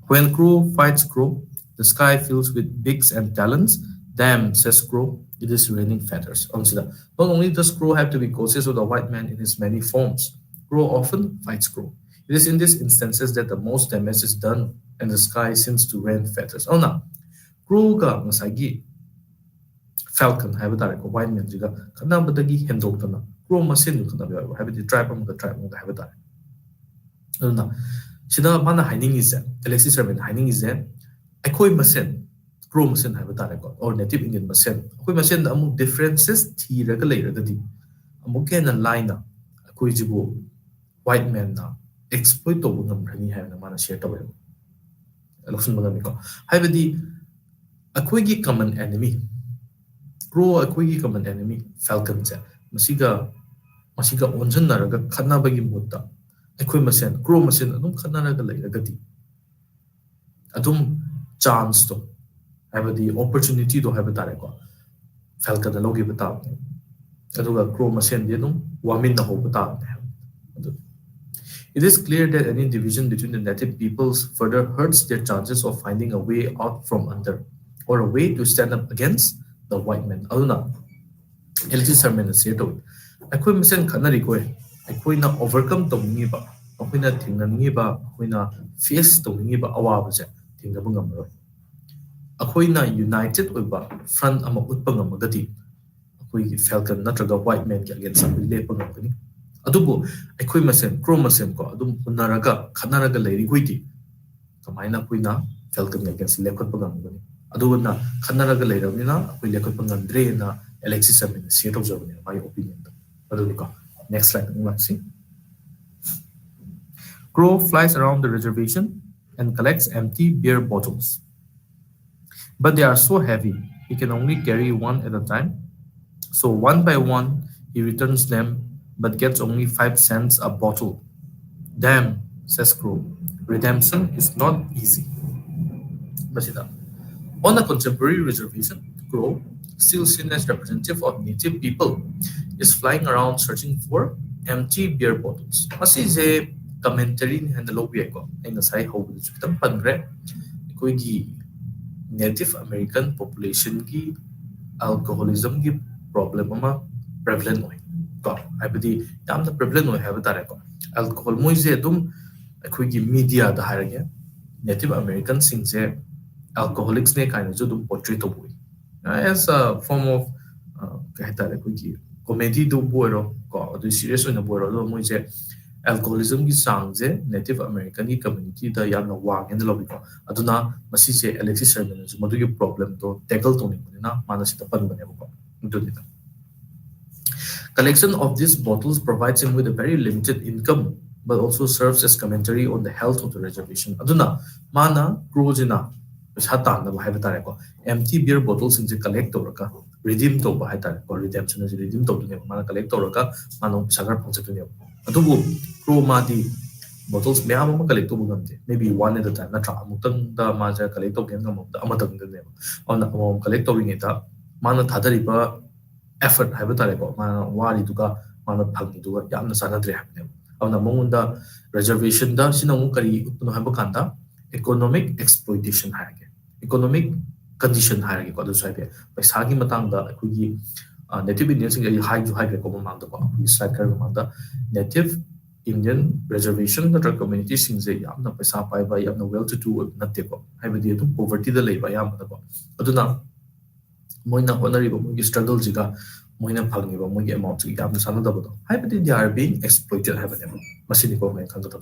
When Crow fights Crow, the sky fills with beaks and talons. Damn, says Crow, it is raining feathers. Not only does Crow have to be cautious of the white man in his many forms, Crow often fights Crow. It is in these instances that the most damage is done and the sky seems to rain feathers. Oh no, Crow ga masagi falcon have a white man jiga kanabadagi hendokana. Crow masin you have the tribe of the tribe of the habitat. Oh no, Shida mana hiding is Alexis Servant hiding is there. Ekoi masin. Crow masin have a or native Indian masin. We masin among differences T regular the Amoken and Lina, a Kuijibu, white man now, exploit the woman running have a man share away. Luxon Monamico. Have the a quiggy common enemy. Crow a quiggy common enemy, falcons, Masiga Onjan Naraga, Kanabagi Mutta, Ekoi masin, Crow masin, Adum Kanaraga later gati. Adum chance to. Have the opportunity to have a tareko. Falcon the logi bata. Aduga crow masen dinum, wamin the hopata. It is clear that any division between the native peoples further hurts their chances of finding a way out from under, or a way to stand up against the white men. Aluna, Elixir Sermon is here to it. Aqui masen kanariko, Aquina overcome to Niba, Aquina Tinganiba, Aquina face to Niba Awabaja, Tingabungamro. Akoina united over front ama utpang amagati. Akoi falcon natraga white man against some lepang company. Adubo, Akoi masen, Crow masen ko, Adum Unaraga, Kanaraga lady guidi. Kamaina Quina, falcon against Lekot Pangam. Aduna, Kanaraga lady, we Lekot Pangandre na Alexis Sermon, Seattle Germany, my opinion. Adunika. Next slide, let's see. Crow flies around the reservation and collects empty beer bottles. But they are so heavy, he can only carry one at a time. So one by one, he returns them, but gets only 5 cents a bottle. Damn, says Crow, redemption is not easy. On a contemporary reservation, Crow, still seen as representative of native people, is flying around searching for empty beer bottles. This is a commentary and the Lobieko, and the side hope with the Pangre, Native American population ki alcoholism ki problem ama prevalent oi ko haibadi yamna prevalent oi haiba tare ko alcohol moise adum akhoi gi media da hairage Native American sing se alcoholics ne kind of dum portray to boy as a form of kahita re ko gi comedy do boiro ko do serious na boiro do moise alcoholism ki changje Native American ki community da yamna wang en lobi ko aduna masi se Alexis Sherman ju madu ki problem to tackle to ni na mana sita pan bane ko do dita collection of these bottles provides him with a very limited income but also serves as commentary on the health of the reservation aduna mana crojina hata na ba ha tare ko empty beer bottles in collect to ka redeem to ba ha tare ko redemption is redeem to ne mana collect to ka mana sagar phang chatu ne adubu pro ma di bottles me ama collect to bugam de maybe one at a time na tra amutang da ma ja collect to gen ngam da amatang de ne on collect to ring ta mana thadari ba effort ha tare ko mana wari du ka mana phang du ka yamna sana dre ha ne awna mongunda reservation da sinamu kari utno ha ba kanda economic exploitation ha ge economic condition ha ge ko do sai be paisa gi matang da kugi native indian sing ai high ju high ko mang da ko slide kar mang da native indian reservation da community sing je yamna paisa pai ba yamna well to do na te ko hai be di poverty da lei ba yam da ko aduna moina honari ba mo struggle jiga moina phalni ba mo ge amount ji yamna sana da ba hai be they are being exploited ha ba ne masini ko mai khang da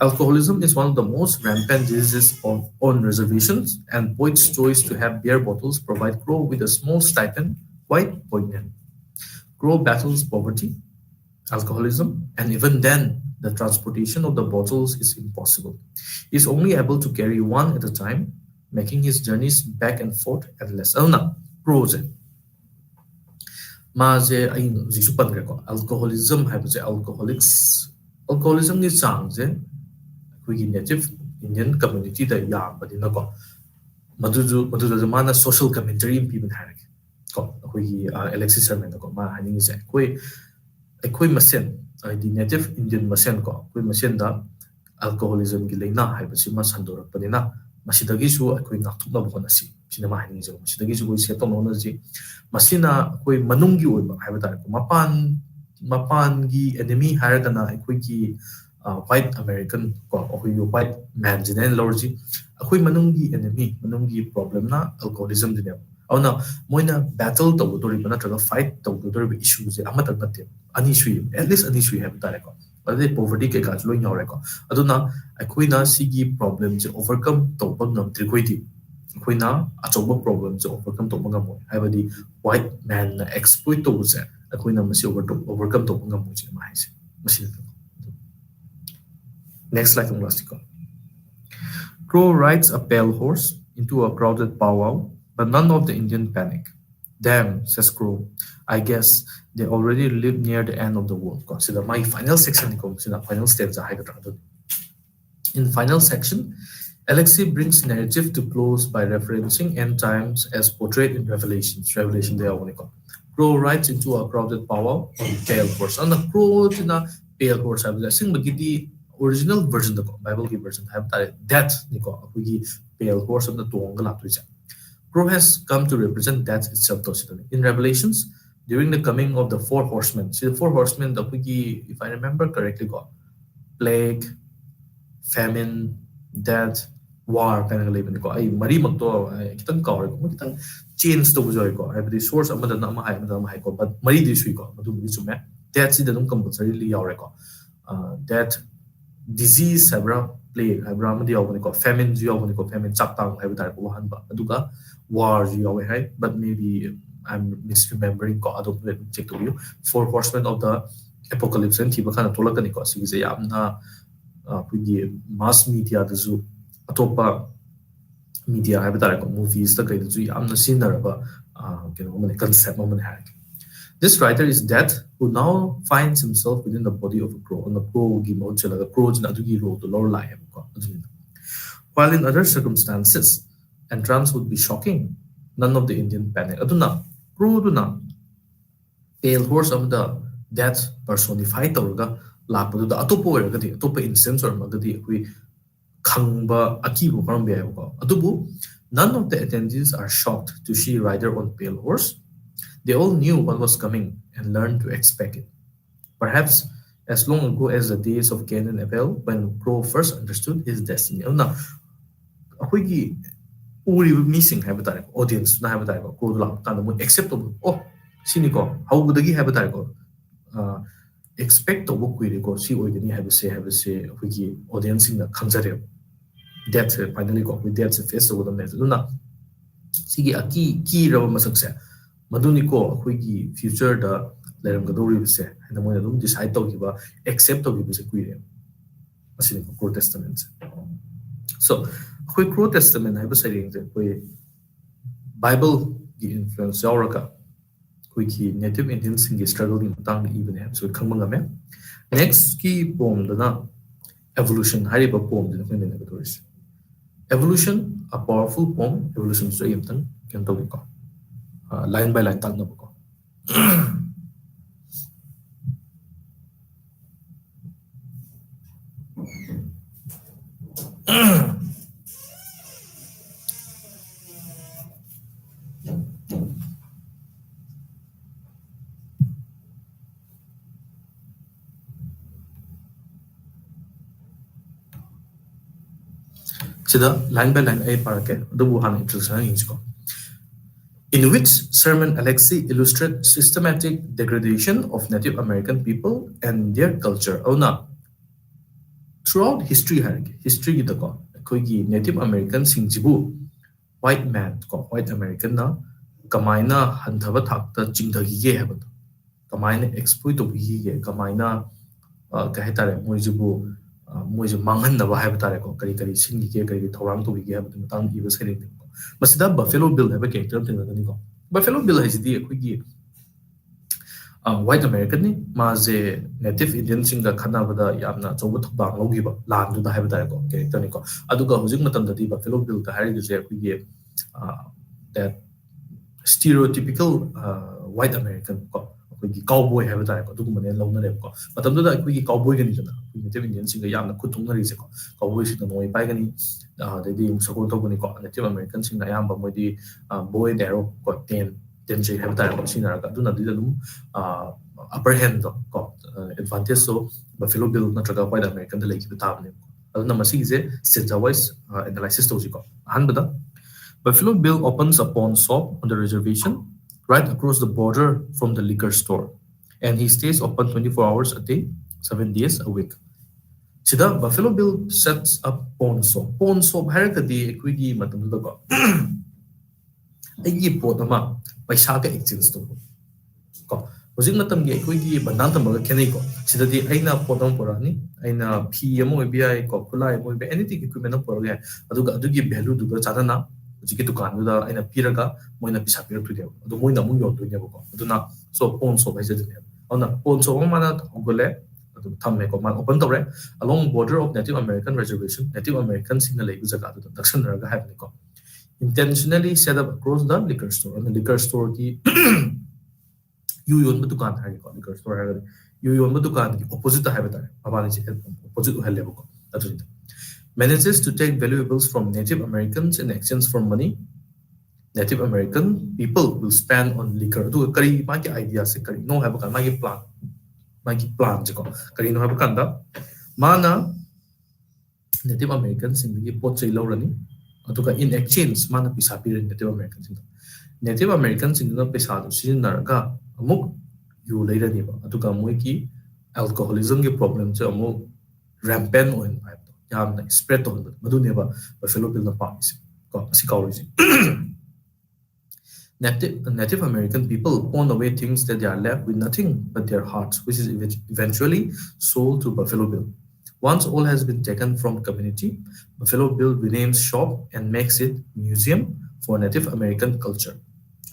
alcoholism is one of the most rampant diseases on reservations, and Boyd's choice to have beer bottles provide Crow with a small stipend quite poignant. Crow battles poverty, alcoholism, and even then, the transportation of the bottles is impossible. He is only able to carry one at a time, making his journeys back and forth endless. Crow maze ain jisu padre ko alcoholism haibse alcoholism ni changje kuigi native indian community da yam badina ko madu mana social commentary in people harak ko kuigi Alexis Sherman ko ma haning je koi masen di native indian masen ko koi masen da alcoholism gi leina haibse ma sandorak padina masidagi su koi ngakthukna bo na si cinema haning je masidagi su koi seto no ji masina koi manungi oi ba haiba ta ko mapan gi enemy haragana koi ki white American ko akoi white man jinen lorji akoi manungi enemy manungi problem na alcoholism dine awna moina battle to do ri bana tra fight to do ri issue je amata natte ani shui at least ani shui have tare ko ade poverty ke ka loi nyore ko aduna akoi na sigi problem je overcome to bang nam tri koi di akoi na achoba problem je overcome to bang mo habadi white man na exploit to je akoi na masi overcome to bang mo je ma hai se masi next slide from Rustico. Crow rides a pale horse into a crowded powwow, but none of the Indian panic. Damn, says Crow. I guess they already live near the end of the world. Consider my final section. Final steps. In final section, Alexei brings narrative to close by referencing end times as portrayed in Revelations. Revelation they are Crow rides into a crowded powwow on pale horse. And the Crow in a pale horse. I was saying, original version the Bible version have that niko akugi pale horse of the tonga latruja. Crow has come to represent that itself. In Revelations, during the coming of the four horsemen, see the four horsemen the akugi, if I remember correctly, got plague, famine, death, war kind of living ko. I mari magto kitang kaur ko kitang change to bujoy ko. I the source amada na mahai ko but mari di sui ko madu bi sume that si dadum compulsory li yaure ko. That disease habra plague habra madi yawani ko famine ju yawani ko famine chaptang haiba tar ko hanba aduga war ju yawe hai but maybe I'm misremembering ko adu let me check to you four horsemen of the apocalypse and thiba kana tolakani ko sigi se yamna pugi mass media da ju atopa media haiba tar ko movies da kai ju yamna sinaraba concept mo hai. This writer is Death, who now finds himself within the body of a crow. On the crow, the crow in adugi ro to lower lie. While in other circumstances, entrance would be shocking. None of the Indian panic. Aduna, crow duna, pale horse of the death personified orga, lapu the atopo ergadi, atopo instance or magadi, we kangba akibu karambia. Adubu, none of the attendees are shocked to see rider on pale horse. They all knew what was coming and learned to expect it. Perhaps as long ago as the days of Cain and Abel, when Crow first understood his destiny. Now, we missing audience na Crow acceptable. Oh, siniko, how would he have a expect to book with ko si oigani have say hugi audience in the khangjare that finally ko with that face to them na sigi aki ki raw masak se maduni ko hugi future da leram ga dori se and mo dum decide to giba accept to giba se kuire asini ko Old Testament so hui Old Testament have saying that hui Bible gi influence yauraka hugi native Indians in struggle in tang even have so khangmanga me next ki poem da na evolution hariba poem da ko ne ga doris evolution a powerful poem evolution so yamtan can to ko line by line tang na ko sida line by line ay parake do buhan introduction insko in which Sermon Alexei illustrates systematic degradation of Native American people and their culture. Ona throughout history history the ko koigi Native American singjibu white man ko white American na kamaina hanthaba thakta chingdagi ge habad kamaina exploit to ge kamaina ka hetare moijibu moijo manghan na ba habitare ko kari kari singi ge kari thorang to ge habad matang iba sele masida Buffalo Bill have a character thing ni ko Buffalo Bill has the koigi white American ni maze native Indian singa khana bada yamna chobu thobang logiba lan du da habitare ko character ni ko aduga hujik matam da di Buffalo Bill ka hari je koigi that stereotypical white American ko koigi cowboy habitare ko dugu mane launa re ko matam da koigi cowboy gani jana native Indian singa yamna khutung na ri se ko cowboy singa noi pai gani they sakon to gani ko Native American singa yamba modi boy and arrow ko ten je habitare ko sinara ka duna di dum upper hand ko advantage so Buffalo Bill na traga white American da leki bitab ne aduna masi je state wise analysis to ji ko hanbada Buffalo Bill opens a pawn shop on the reservation right across the border from the liquor store, and he stays open 24 hours a day, 7 days a week. Sida Buffalo Bill sets up pawn shop. Pawn shop harakadi equigi matamda ko. Aigi pot ama paisa ka exchange to ko. Hojik matam gi equigi bandan tamaga kenai ko. Sida di aina potam porani, aina phi amo BI ko kulai mo anything equipment porga. Adugi value duga chadana jiki dukan da aina piraga moina pisa pirak tu deu adu moina mu yon tu ne ko aduna so pawn shop ai jade ona pawn shop mana gole adu thamme ko man open tore along border of Native American reservation Native Americans in the lake jaga adu dakshan raga have ne ko intentionally set up across the liquor store and the liquor store ki yu yon dukan hai ko liquor store hai yu yon dukan ki opposite hai bata abani che opposite helle ko adu manages to take valuables from Native Americans in exchange for money. Native American people will spend on liquor. Do kari magi idea se kari no have kan magi plan jiko kari no have kan da mana Native Americans in the pot chai lorani atuka in exchange mana pisa pi Native Americans Native Americans in the pisa do sin naraga amuk yu leirani ba atuka moi ki alcoholism ge problem che amuk rampant on yamna spread to maduneba Buffalo Bill na pamis ko si kaurisi Native American people pawn away things that they are left with nothing but their hearts, which is eventually sold to Buffalo Bill. Once all has been taken from community, Buffalo Bill renames shop and makes it museum for Native American culture.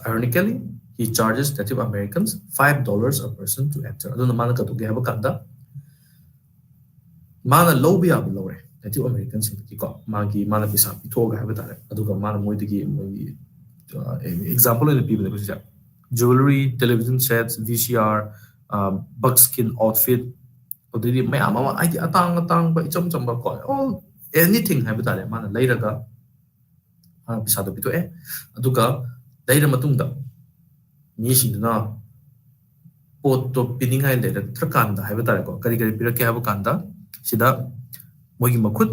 Ironically, he charges Native Americans $5 a person to enter. Aduna mana ka to gaba kanda mana lobia below Native Americans in the magi mana pisa pitoga habitare aduga mana moidigi example in the people that jewelry, television sets, VCR, buckskin outfit, or the mayama atang by chamba all anything habitare mana later ga pisado pito aduga later matunda nishin na poto piningai later trakanda habitare ko kari kari pirake habakanda sida mogi makut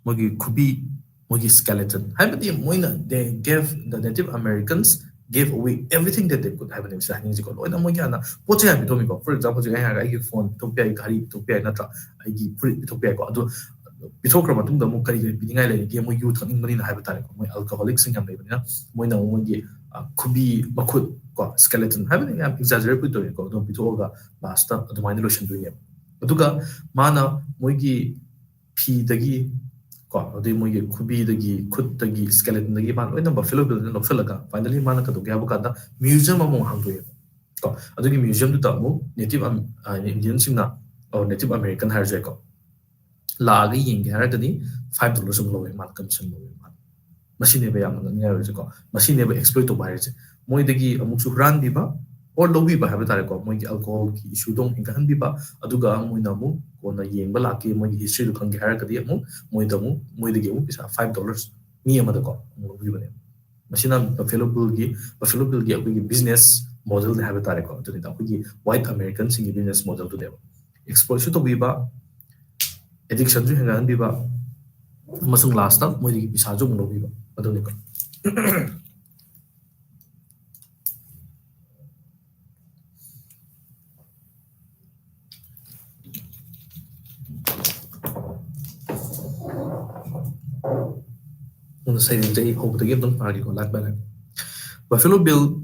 mogi kubi mogi skeleton habiti moina they gave the Native Americans gave away everything that they could have an image hanging ko loina mo kya na poche ha bitomi ko for example je ha ai phone to pi gari to pi na tra ai gi free to pi ko adu bithokra matung da mo kari kari biningai le ge mo youth thing mani na ha bitare ko mo alcoholic sing ham le bina mo na mo gi khubi makhut ko skeleton ha bina am exaggerate to ko do bithoga last adu mai lotion do ne aduga mana mo gi phi dagi ko adu mo gi khubi dagi khut dagi skeleton dagi man loina buffalo bill na loksalaga finally mana ka do ga bu ka da museum among hang do ko adu gi museum du ta mo native indian sing na or native american har je ko laga yeng har ga ni $5 sum lowe mal commission lowe mal machine be yam na ya je ko machine be exploit to bayar je moi dagi amuk su ran bi ba or lobi ba ha tare ko moi gi alcohol ki issue dong in kan bi ba aduga moi na mu ko na yeng ba la ke moi gi history du kan gi har ga di mu moi da mu moi dagi mu pisa $5 mi amada ko lobi ba ne machine buffalo bill gi ko gi business model ne ha tare ko to ni da ko gi white american sing business model to de exploit to bi ba addiction ju hanga bi ba masung last ta moi gi pisa ju mu lobi ba adu ne ko saying they hope to give them party or like that. Buffalo Bill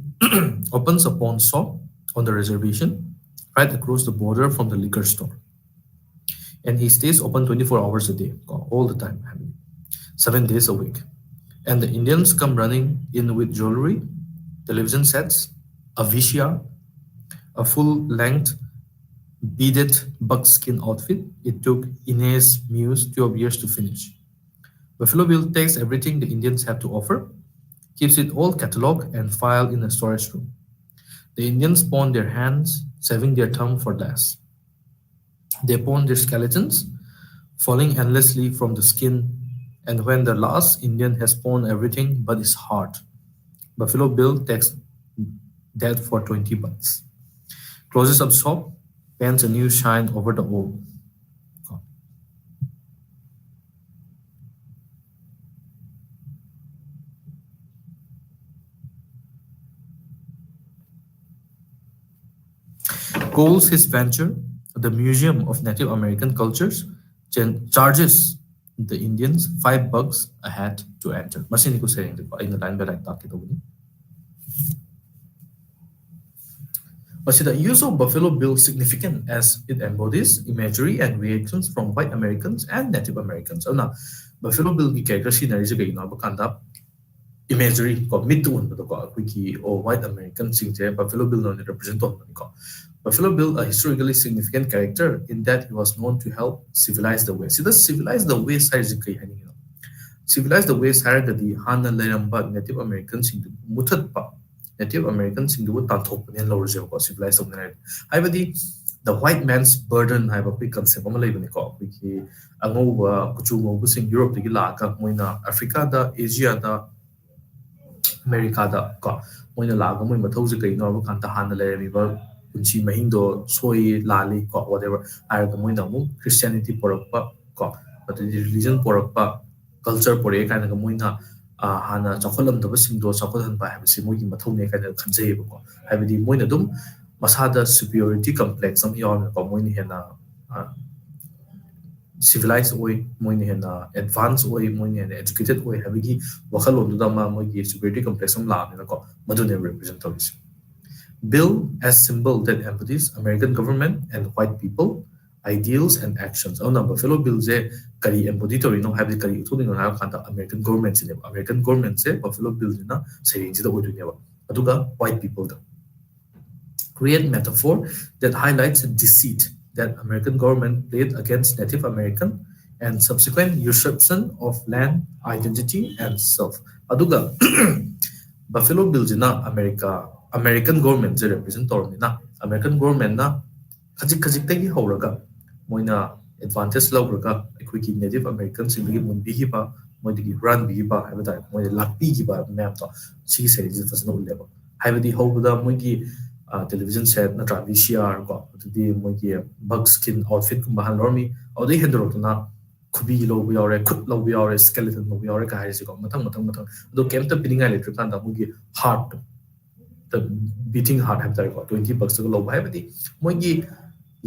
opens a pawn shop on the reservation right across the border from the liquor store. And he stays open 24 hours a day, all the time, 7 days a week. And the Indians come running in with jewelry, television sets, a VCR, a full-length beaded buckskin outfit. It took Inez Muse 12 years to finish. Buffalo Bill takes everything the Indians have to offer, keeps it all cataloged and filed in a storage room. The Indians pawn their hands, saving their thumb for last. They pawn their skeletons, falling endlessly from the skin, and when the last Indian has pawned everything but his heart, Buffalo Bill takes that for $20. Closes up shop, paints a new shine over the old. Calls his venture, the Museum of Native American Cultures, charges the Indians $5 a head to enter. Masini ko saying in the line like that. But the use of Buffalo Bill is significant as it embodies imagery and reactions from white Americans and Native Americans. So now, Buffalo Bill ki character scenery is going to imagery ko mid to wiki or white American Buffalo Bill no represent Buffalo Bill, a historically significant character in that he was known to help civilize the West. See, does civilize the West civilize the West the Hana Leramba Native Americans in Mutatpa. Native Americans in the Tanthop and lower zero civilized of the white man's burden. I have a quick concept of Malaybaniko, wiki Angova, Kuchungo, Busing Europe, the Gilaka, Moina, Africa, the Asia, the America, the Moina Laga, Moina Tozika, Norvakanta Hana Leramba. Kunchi mahindo soy lali ko whatever I the moina mu Christianity porokpa ko but the religion porokpa culture pore kind of moina hana chakolam da basing do chakolan ba have si mogi mathau ne kind of khanjay ko have the moina dum masada superiority complex am yon ko moina hena civilized way moina hena advanced way moina hena educated way have gi wakalon da ma mogi superiority complex am la ne ko madu ne represent this Bill as symbol that embodies American government and white people, ideals and actions. Oh no, Buffalo Bill je kari embody to no have the kari utuling on how kanta American government in American government se Buffalo Bill na saying the wood never. Aduga white people da. Create metaphor that highlights the deceit that American government played against Native American and subsequent usurpation of land, identity, and self. Aduga Buffalo Bill na American government je represent tormina American government na khajik tagi horaga moina advantage lawraga equity Native Americans in the mun bi ba moidi run bi ba habada moida lakpi gi ba map to si series fasno level habadi hobda moigi television set na VCR ko the moigi buckskin outfit kumba halormi odi hendro na khubi lo bi aure khut lo bi aure skeleton lo bi aure ka haisi ko matang do kemta pininga electric kan da moigi heart the beating heart have tare ko $20 ko lo bhai badi moi gi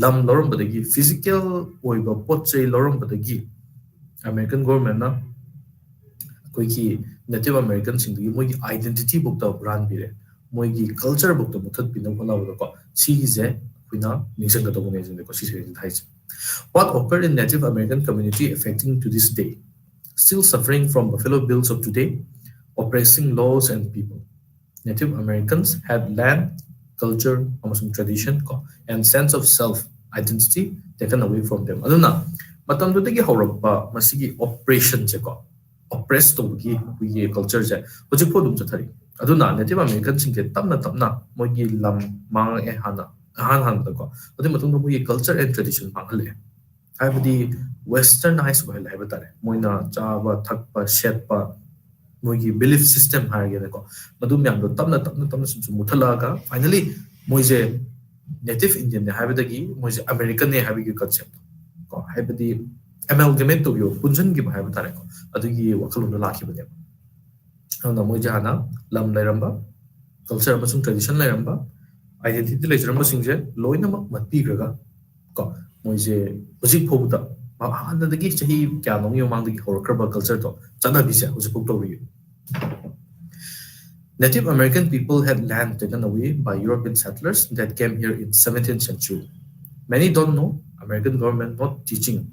lam lorom badagi physical oiba pot chei lorom badagi American government na koi ki Native American sing gi moi gi identity book ta brand bire moi gi culture book ta muthat pinam hona ba ko si je kuina ningsang ka to ne jin ko si se thai what occurred in Native American community affecting to this day still suffering from Buffalo Bills of today oppressing laws and people Native Americans had land culture amasung tradition ko and sense of self identity taken away from them aduna matam do dagi horapa masigi oppression je ko oppress to gi we culture je hoji po dum chathari aduna Native American sing ke tamna moi gi lam mang e han da ko odi matung do moi culture and tradition mang hale haibadi westernized wa la batare moina chawa thakpa shetpa moi gi belief system ha ge ko madum yang do tamna sum muthala ga finally moi je native indian ne haibadagi moi je american ne habi gi concept ko haibadi amalgamate to yo punjan gi ba batare ko adugi wakhalun la ki bane na moi jana lam lairamba culture amasung tradition lairamba identity lairamba singje loina mak mati ga ko moi je hojik phobuda hanadagi chahi kya nong yo mangdagi horkraba culture to chana bi se hojik to ri Native American people had land taken away by European settlers that came here in 17th century. Many don't know American government not teaching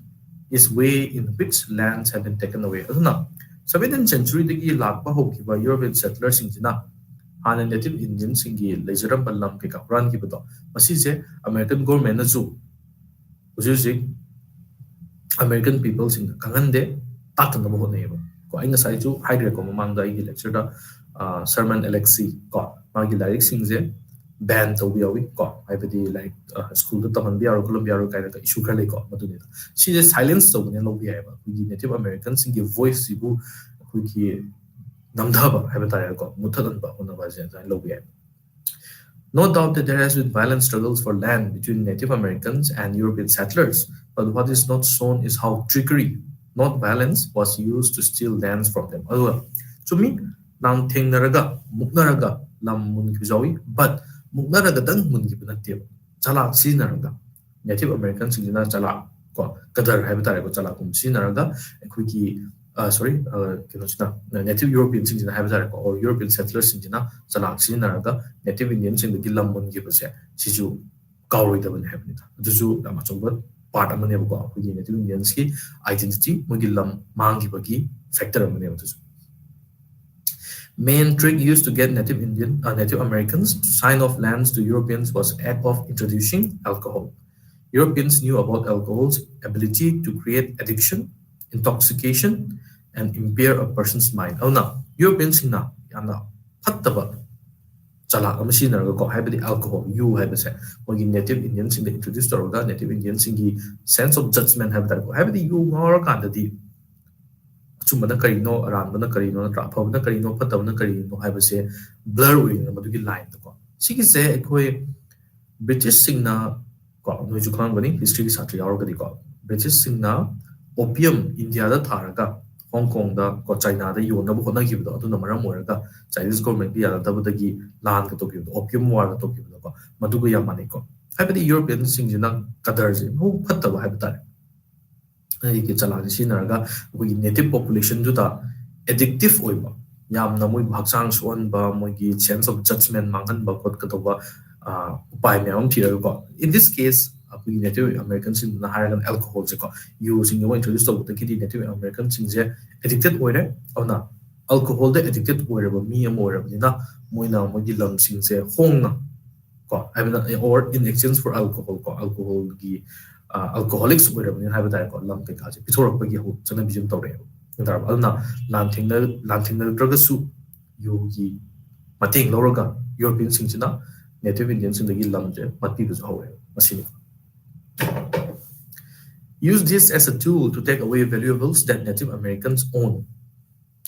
is way in which lands have been taken away. Aduna 17th century dagi lakpa hokiba European settlers singina hana Native Indians singi lejaram ballam ke kapran ki bado masi je American government na ju usually American people sing kangande tatna mo ne ba ko aina sai ju hydra ko mamang da i lecture da Sermon Alexi ko magi lyric singje ban to bi awi ko haibadi like school to taman bi aro Columbia ro kaina ka issue khale ko maduni si je silence to ne lo bi ai ba ki Native Americans sing voice sibu ki namda ba haibata ko muthadan ba ona ba je lo bi ai No doubt that there has been violent struggles for land between Native Americans and European settlers, but what is not shown is how trickery, not violence, was used to steal lands from them. To me, Nang Tengnaraga, Muknaraga, Lam Mungizawi, but Muknaraga Dang Mungibanatia, Chala Sinaraga, Native Americans in Chala, Kadar Habitat Chala Sinaraga, Equiki, Native Europeans in Habitat or European settlers in Jina, Chala Sinaraga, Native Indians in the Gilam Mungibase, Siju, Kauri Davan Habit, Duzu, Lamachoba, part of Manevo, Native Indians identity, Mugilam Mangibagi, factor of Manevo. Main trick used to get Native Americans to sign off lands to Europeans was act of introducing alcohol. Europeans knew about alcohol's ability to create addiction, intoxication, and impair a person's mind. Oh no, Europeans na yana pattaba chala amasi na ko haibadi alcohol you haibase mogi Native Indians in the introduced to Native Indians in the sense of judgment haibadi you ngor kandadi chumana karino aranbana karino traphabna karino patabna karino haibase blur wi madugi line ko sigi se ekoi British singna ko no ju khang bani history satri aurgadi ko British singna opium India da tharaga Hong Kong da ko China da yona bu hona gi do aduna maram moraga Chinese government bi ala dabadagi lan ka to gi opium war ka to gi ko madugu yamani ko haibadi European singjina kadarji no phattaba haibata ki chalani sinaraga we native population juta addictive oiba yamna moi bhaksang son ba moi gi sense of judgment mangan ba kot ka toba upai meam thira ko in this case we Native Americans in the higher alcohol ko using the introduced to the Native Americans in addicted oire ona alcohol the addicted oire ba mi am oire na moina mogi lam sing se hongna ko I mean or in exchange for alcohol ko alcohol gi alcoholics oire ba ha ba ko lam ke ka je pitorok ba gi ho chana bijum tore dar alna lanthing drug su yogi mating loroga European sing china Native Indians in the lam je mati bu ho machine Use this as a tool to take away valuables that Native Americans own.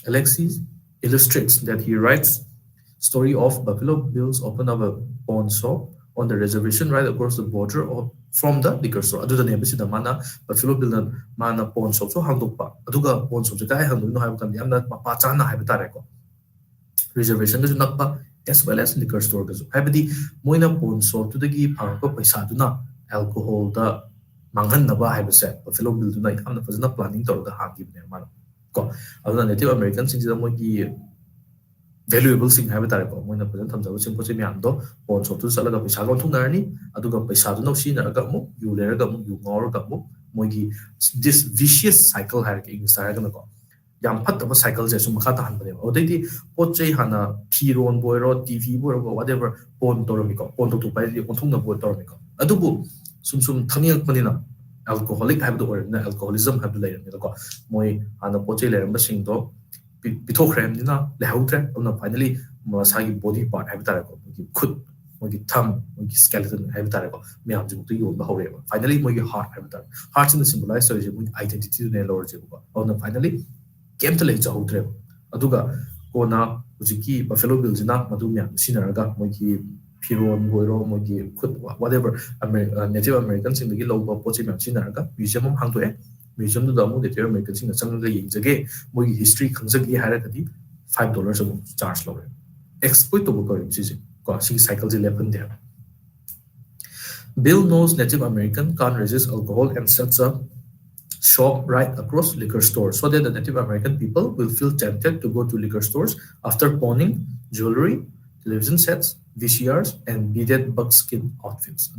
Alexis illustrates that he writes story of Buffalo Bills open up a pawn shop on the reservation right across the border or from the liquor store. Adu the name is the mana Buffalo Bill mana pawn shop so handokpa. Aduga pawn shop ka handok no have kan yamna pa chana have tareko. Reservation is nakpa as well as liquor store gazu habidi moina pawn shop to dagi phangpa paisa duna alcohol da manghan naba habase buffalo bill duna yamna fazana planning tawga hagi ne man ko aduna native american sing da mogi valuable sing habi tare ko moina fazana thamjabu sing poche myam do pawn shop tu sala ga paisa ga thung narani aduga paisa duna si na ga mu yu le ga mu yu ngor ga mu mogi this vicious cycle har ke ing sara ga ko yam phat ba cycle je sum kha ta han bane odai di poche hana phiron boiro tv boiro whatever pon toromi ko pon to pai di thung na bo toromi ko adubu sum thangyak panina alcoholic have the or alcoholism have the layer ko moi hana poche le ba sing do pithokhrem dina le hautre on finally masagi body part have tare ko ki khud mogi thumb mogi skeleton have tare ko me am ju to yo ba hore finally mogi heart have tare heart in the symbolize so je mogi identity ne lor je ko on finally kem to le ja hautre aduga ko na ujiki buffalo bill jina madu me sinaraga mogi phiron boiro mogi khud whatever native american sing the low poche me sinaraga museum hang to museum da mu native american sing chang ga ying jage mogi history khangzagi hara kadi $5 amu charge lore exploit to ko ko si cycle je lepen there. Bill knows Native American can't resist alcohol and sets up shop right across liquor stores so that the Native American people will feel tempted to go to liquor stores after pawning jewelry, television sets, VCRs, and beaded buckskin outfits.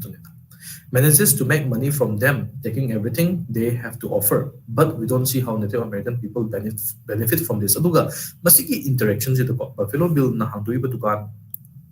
Manages to make money from them, taking everything they have to offer. But we don't see how Native American people benefit from this. Aduga, masiki interactions ito ko. Buffalo Bill na handui ba dukan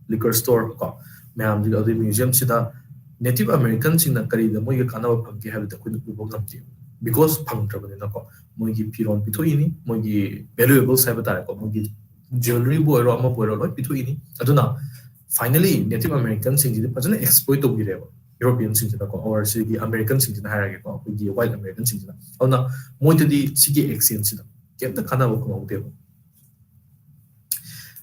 liquor store ko. Mayam di adi museum sida Native American sing na kari da mo yung kana ba pangki habi da kuno ubog namti. Because pang traba nila ko. Mo yung piron pito ini, mo yung valuable sa iba ko. Mo yung jewelry bo ero ama bo ero loy pito ini. Aduna, finally Native American sing di pa jana exploit to bireba. European sing ko or sige American sing na harage ko. Yung white American sing na. Ona mo ito di sige accent sila. Kaya ta kana ba ko mo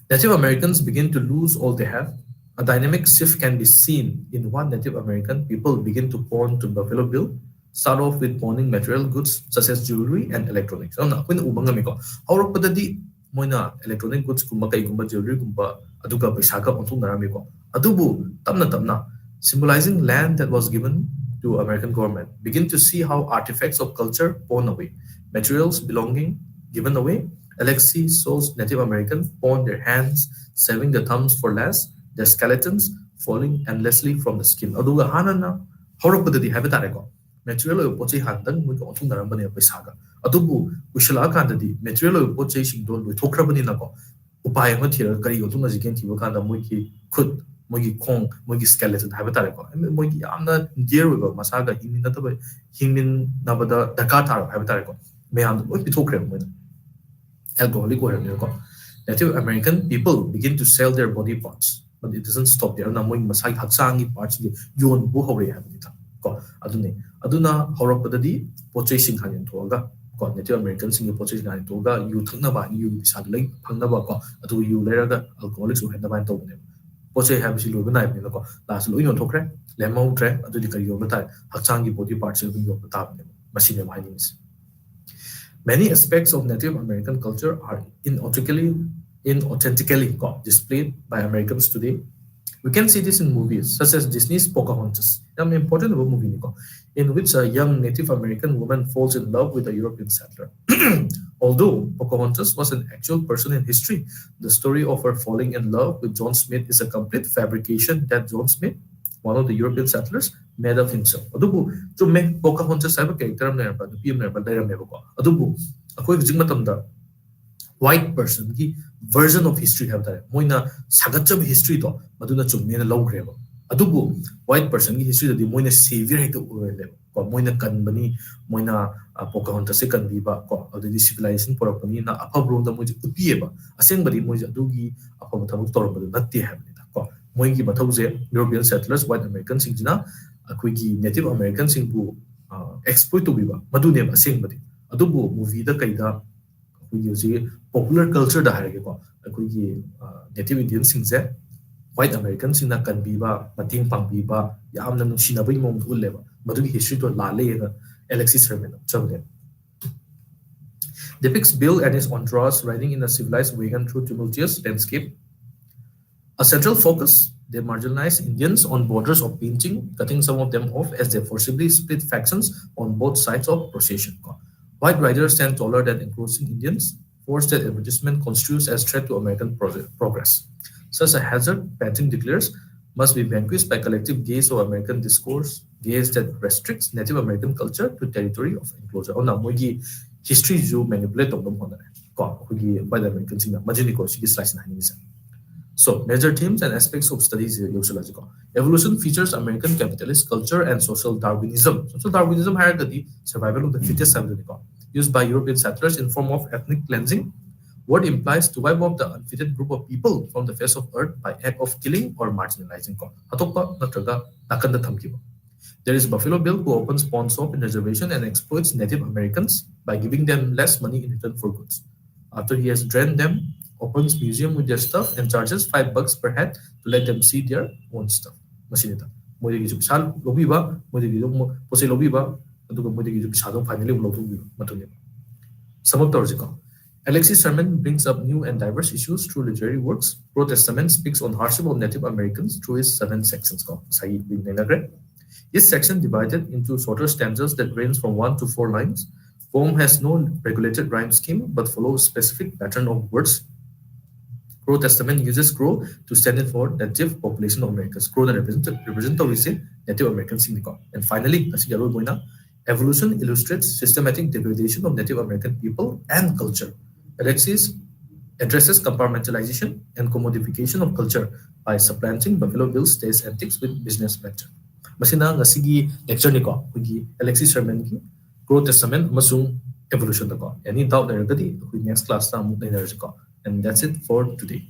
Native Americans begin to lose all they have. A dynamic shift can be seen in what Native American people begin to pawn to Buffalo Bill. Start off with pawning material goods such as jewelry and electronics. Ano na, kung ubang kami ko, hawrak pa dadi mo na electronic goods kumba kay kumba jewelry kumba aduga paisa ka untong narami ko. Adubu tamna symbolizing land that was given to American government. Begin to see how artifacts of culture pawn away, materials belonging given away. Alexi shows Native Americans pawn their hands, saving the thumbs for last, their skeletons falling endlessly from the skin. Aduga hana na hawrak pa dadi habitare ko. Material of poche handang mo ko untong narambani paisa ka. Adubu ushala ka dadi material of poche sing don lo thokrabani na ko. Upay mo thira kari untong na jigen thiba ka na mo ki khud mogi kong mogi skeleton habitare ko mogi amna dear we masaga himin na tabai himin na bada dakata habitare ko me am mo pitokre mo alcoholic or ko Native American people begin to sell their body parts but it doesn't stop there na mo masagi haksangi parts di yon bu hore habita ko aduna horopadadi poche sing hanin thoga ko Native American sing poche sing hanin thoga yu thangna ba yu sa lai phangna ba ko adu yu leraga alcoholic so henda ba to ne poche have si lo banai ne ko last lo yon thokre lemau tre adu di kari yo bata haksangi body parts yo bata ne machine ba ni Many aspects of Native American culture are inauthentically displayed by Americans today. We can see this in movies such as Disney's Pocahontas, an important movie in which a young Native American woman falls in love with a European settler. Although Pocahontas was an actual person in history, the story of her falling in love with John Smith is a complete fabrication that John Smith, one of the European settlers, made of himself. Adubu to make Pocahontas have a character of never the PM never there never go. Adubu akoy jingmatamda white person ki version of history have that. Moina sagachab history to maduna chumena low grave. Adubu white person ki history the moina savior hekta urele ko moina kanbani moina Pocahontas se kanbiba ko adu civilization porapani na apabro da moji utieba asengbadi moji adugi apamatabu torabadu natti have ko moigi bathause European settlers white Americans singina akoigi Native Americans singbu exploit to biba madune asengbadi adubu movie da kaida popular culture da harage ko akoigi Native Indian singse white Americans singna kanbiba mating pangbiba yamna nushinabai mom uleba madugi history to lale Alexis Herman chabde depicts Bill and his entourage riding in a civilized wagon through tumultuous landscape. A A central focus, they marginalized Indians on borders of painting, cutting some of them off as they forcibly split factions on both sides of procession. White riders stand taller than encroaching Indians, forced that advertisement construes as threat to American progress. Such a hazard, Panting declares, must be vanquished by collective gaze of American discourse, gaze that restricts Native American culture to territory of enclosure. Oh, now, history you manipulate of them. White Americans, Majinico, she is slicing. So, major themes and aspects of studies is sociological. Evolution features American capitalist culture and social Darwinism. Social Darwinism had the survival of the fittest used by European settlers in form of ethnic cleansing. What implies to wipe off the unfitted group of people from the face of earth by act of killing or marginalizing. There is Buffalo Bill who opens pawn shop in reservation and exploits Native Americans by giving them less money in return for goods. After he has drained them, opens museum with their stuff and charges $5 per head to let them see their own stuff. Masinita. Moidagi Pishal Lobiba, Moidagi Pose Lobiba, Moidagi Pishadon finally Matuni. Some of the Alexis Sermon brings up new and diverse issues through literary works. Pro Testament speaks on hardship of Native Americans through his 7 sections. Each section divided into shorter stanzas that range from 1 to 4 lines. Poem has no regulated rhyme scheme but follows specific pattern of words. Crow Testament uses Crow to stand in for native population of Americans. Crow represents Native Americans. And finally, evolution illustrates systematic degradation of Native American people and culture. Alexis addresses compartmentalization and commodification of culture by supplanting Buffalo Bill's taste antics with business lecture. Masina ngasigi lecture ni ko Alexis Sherman ki Crow Testament masung evolution da ko. Any doubt there gadi next class na amuk na ko. And that's it for today.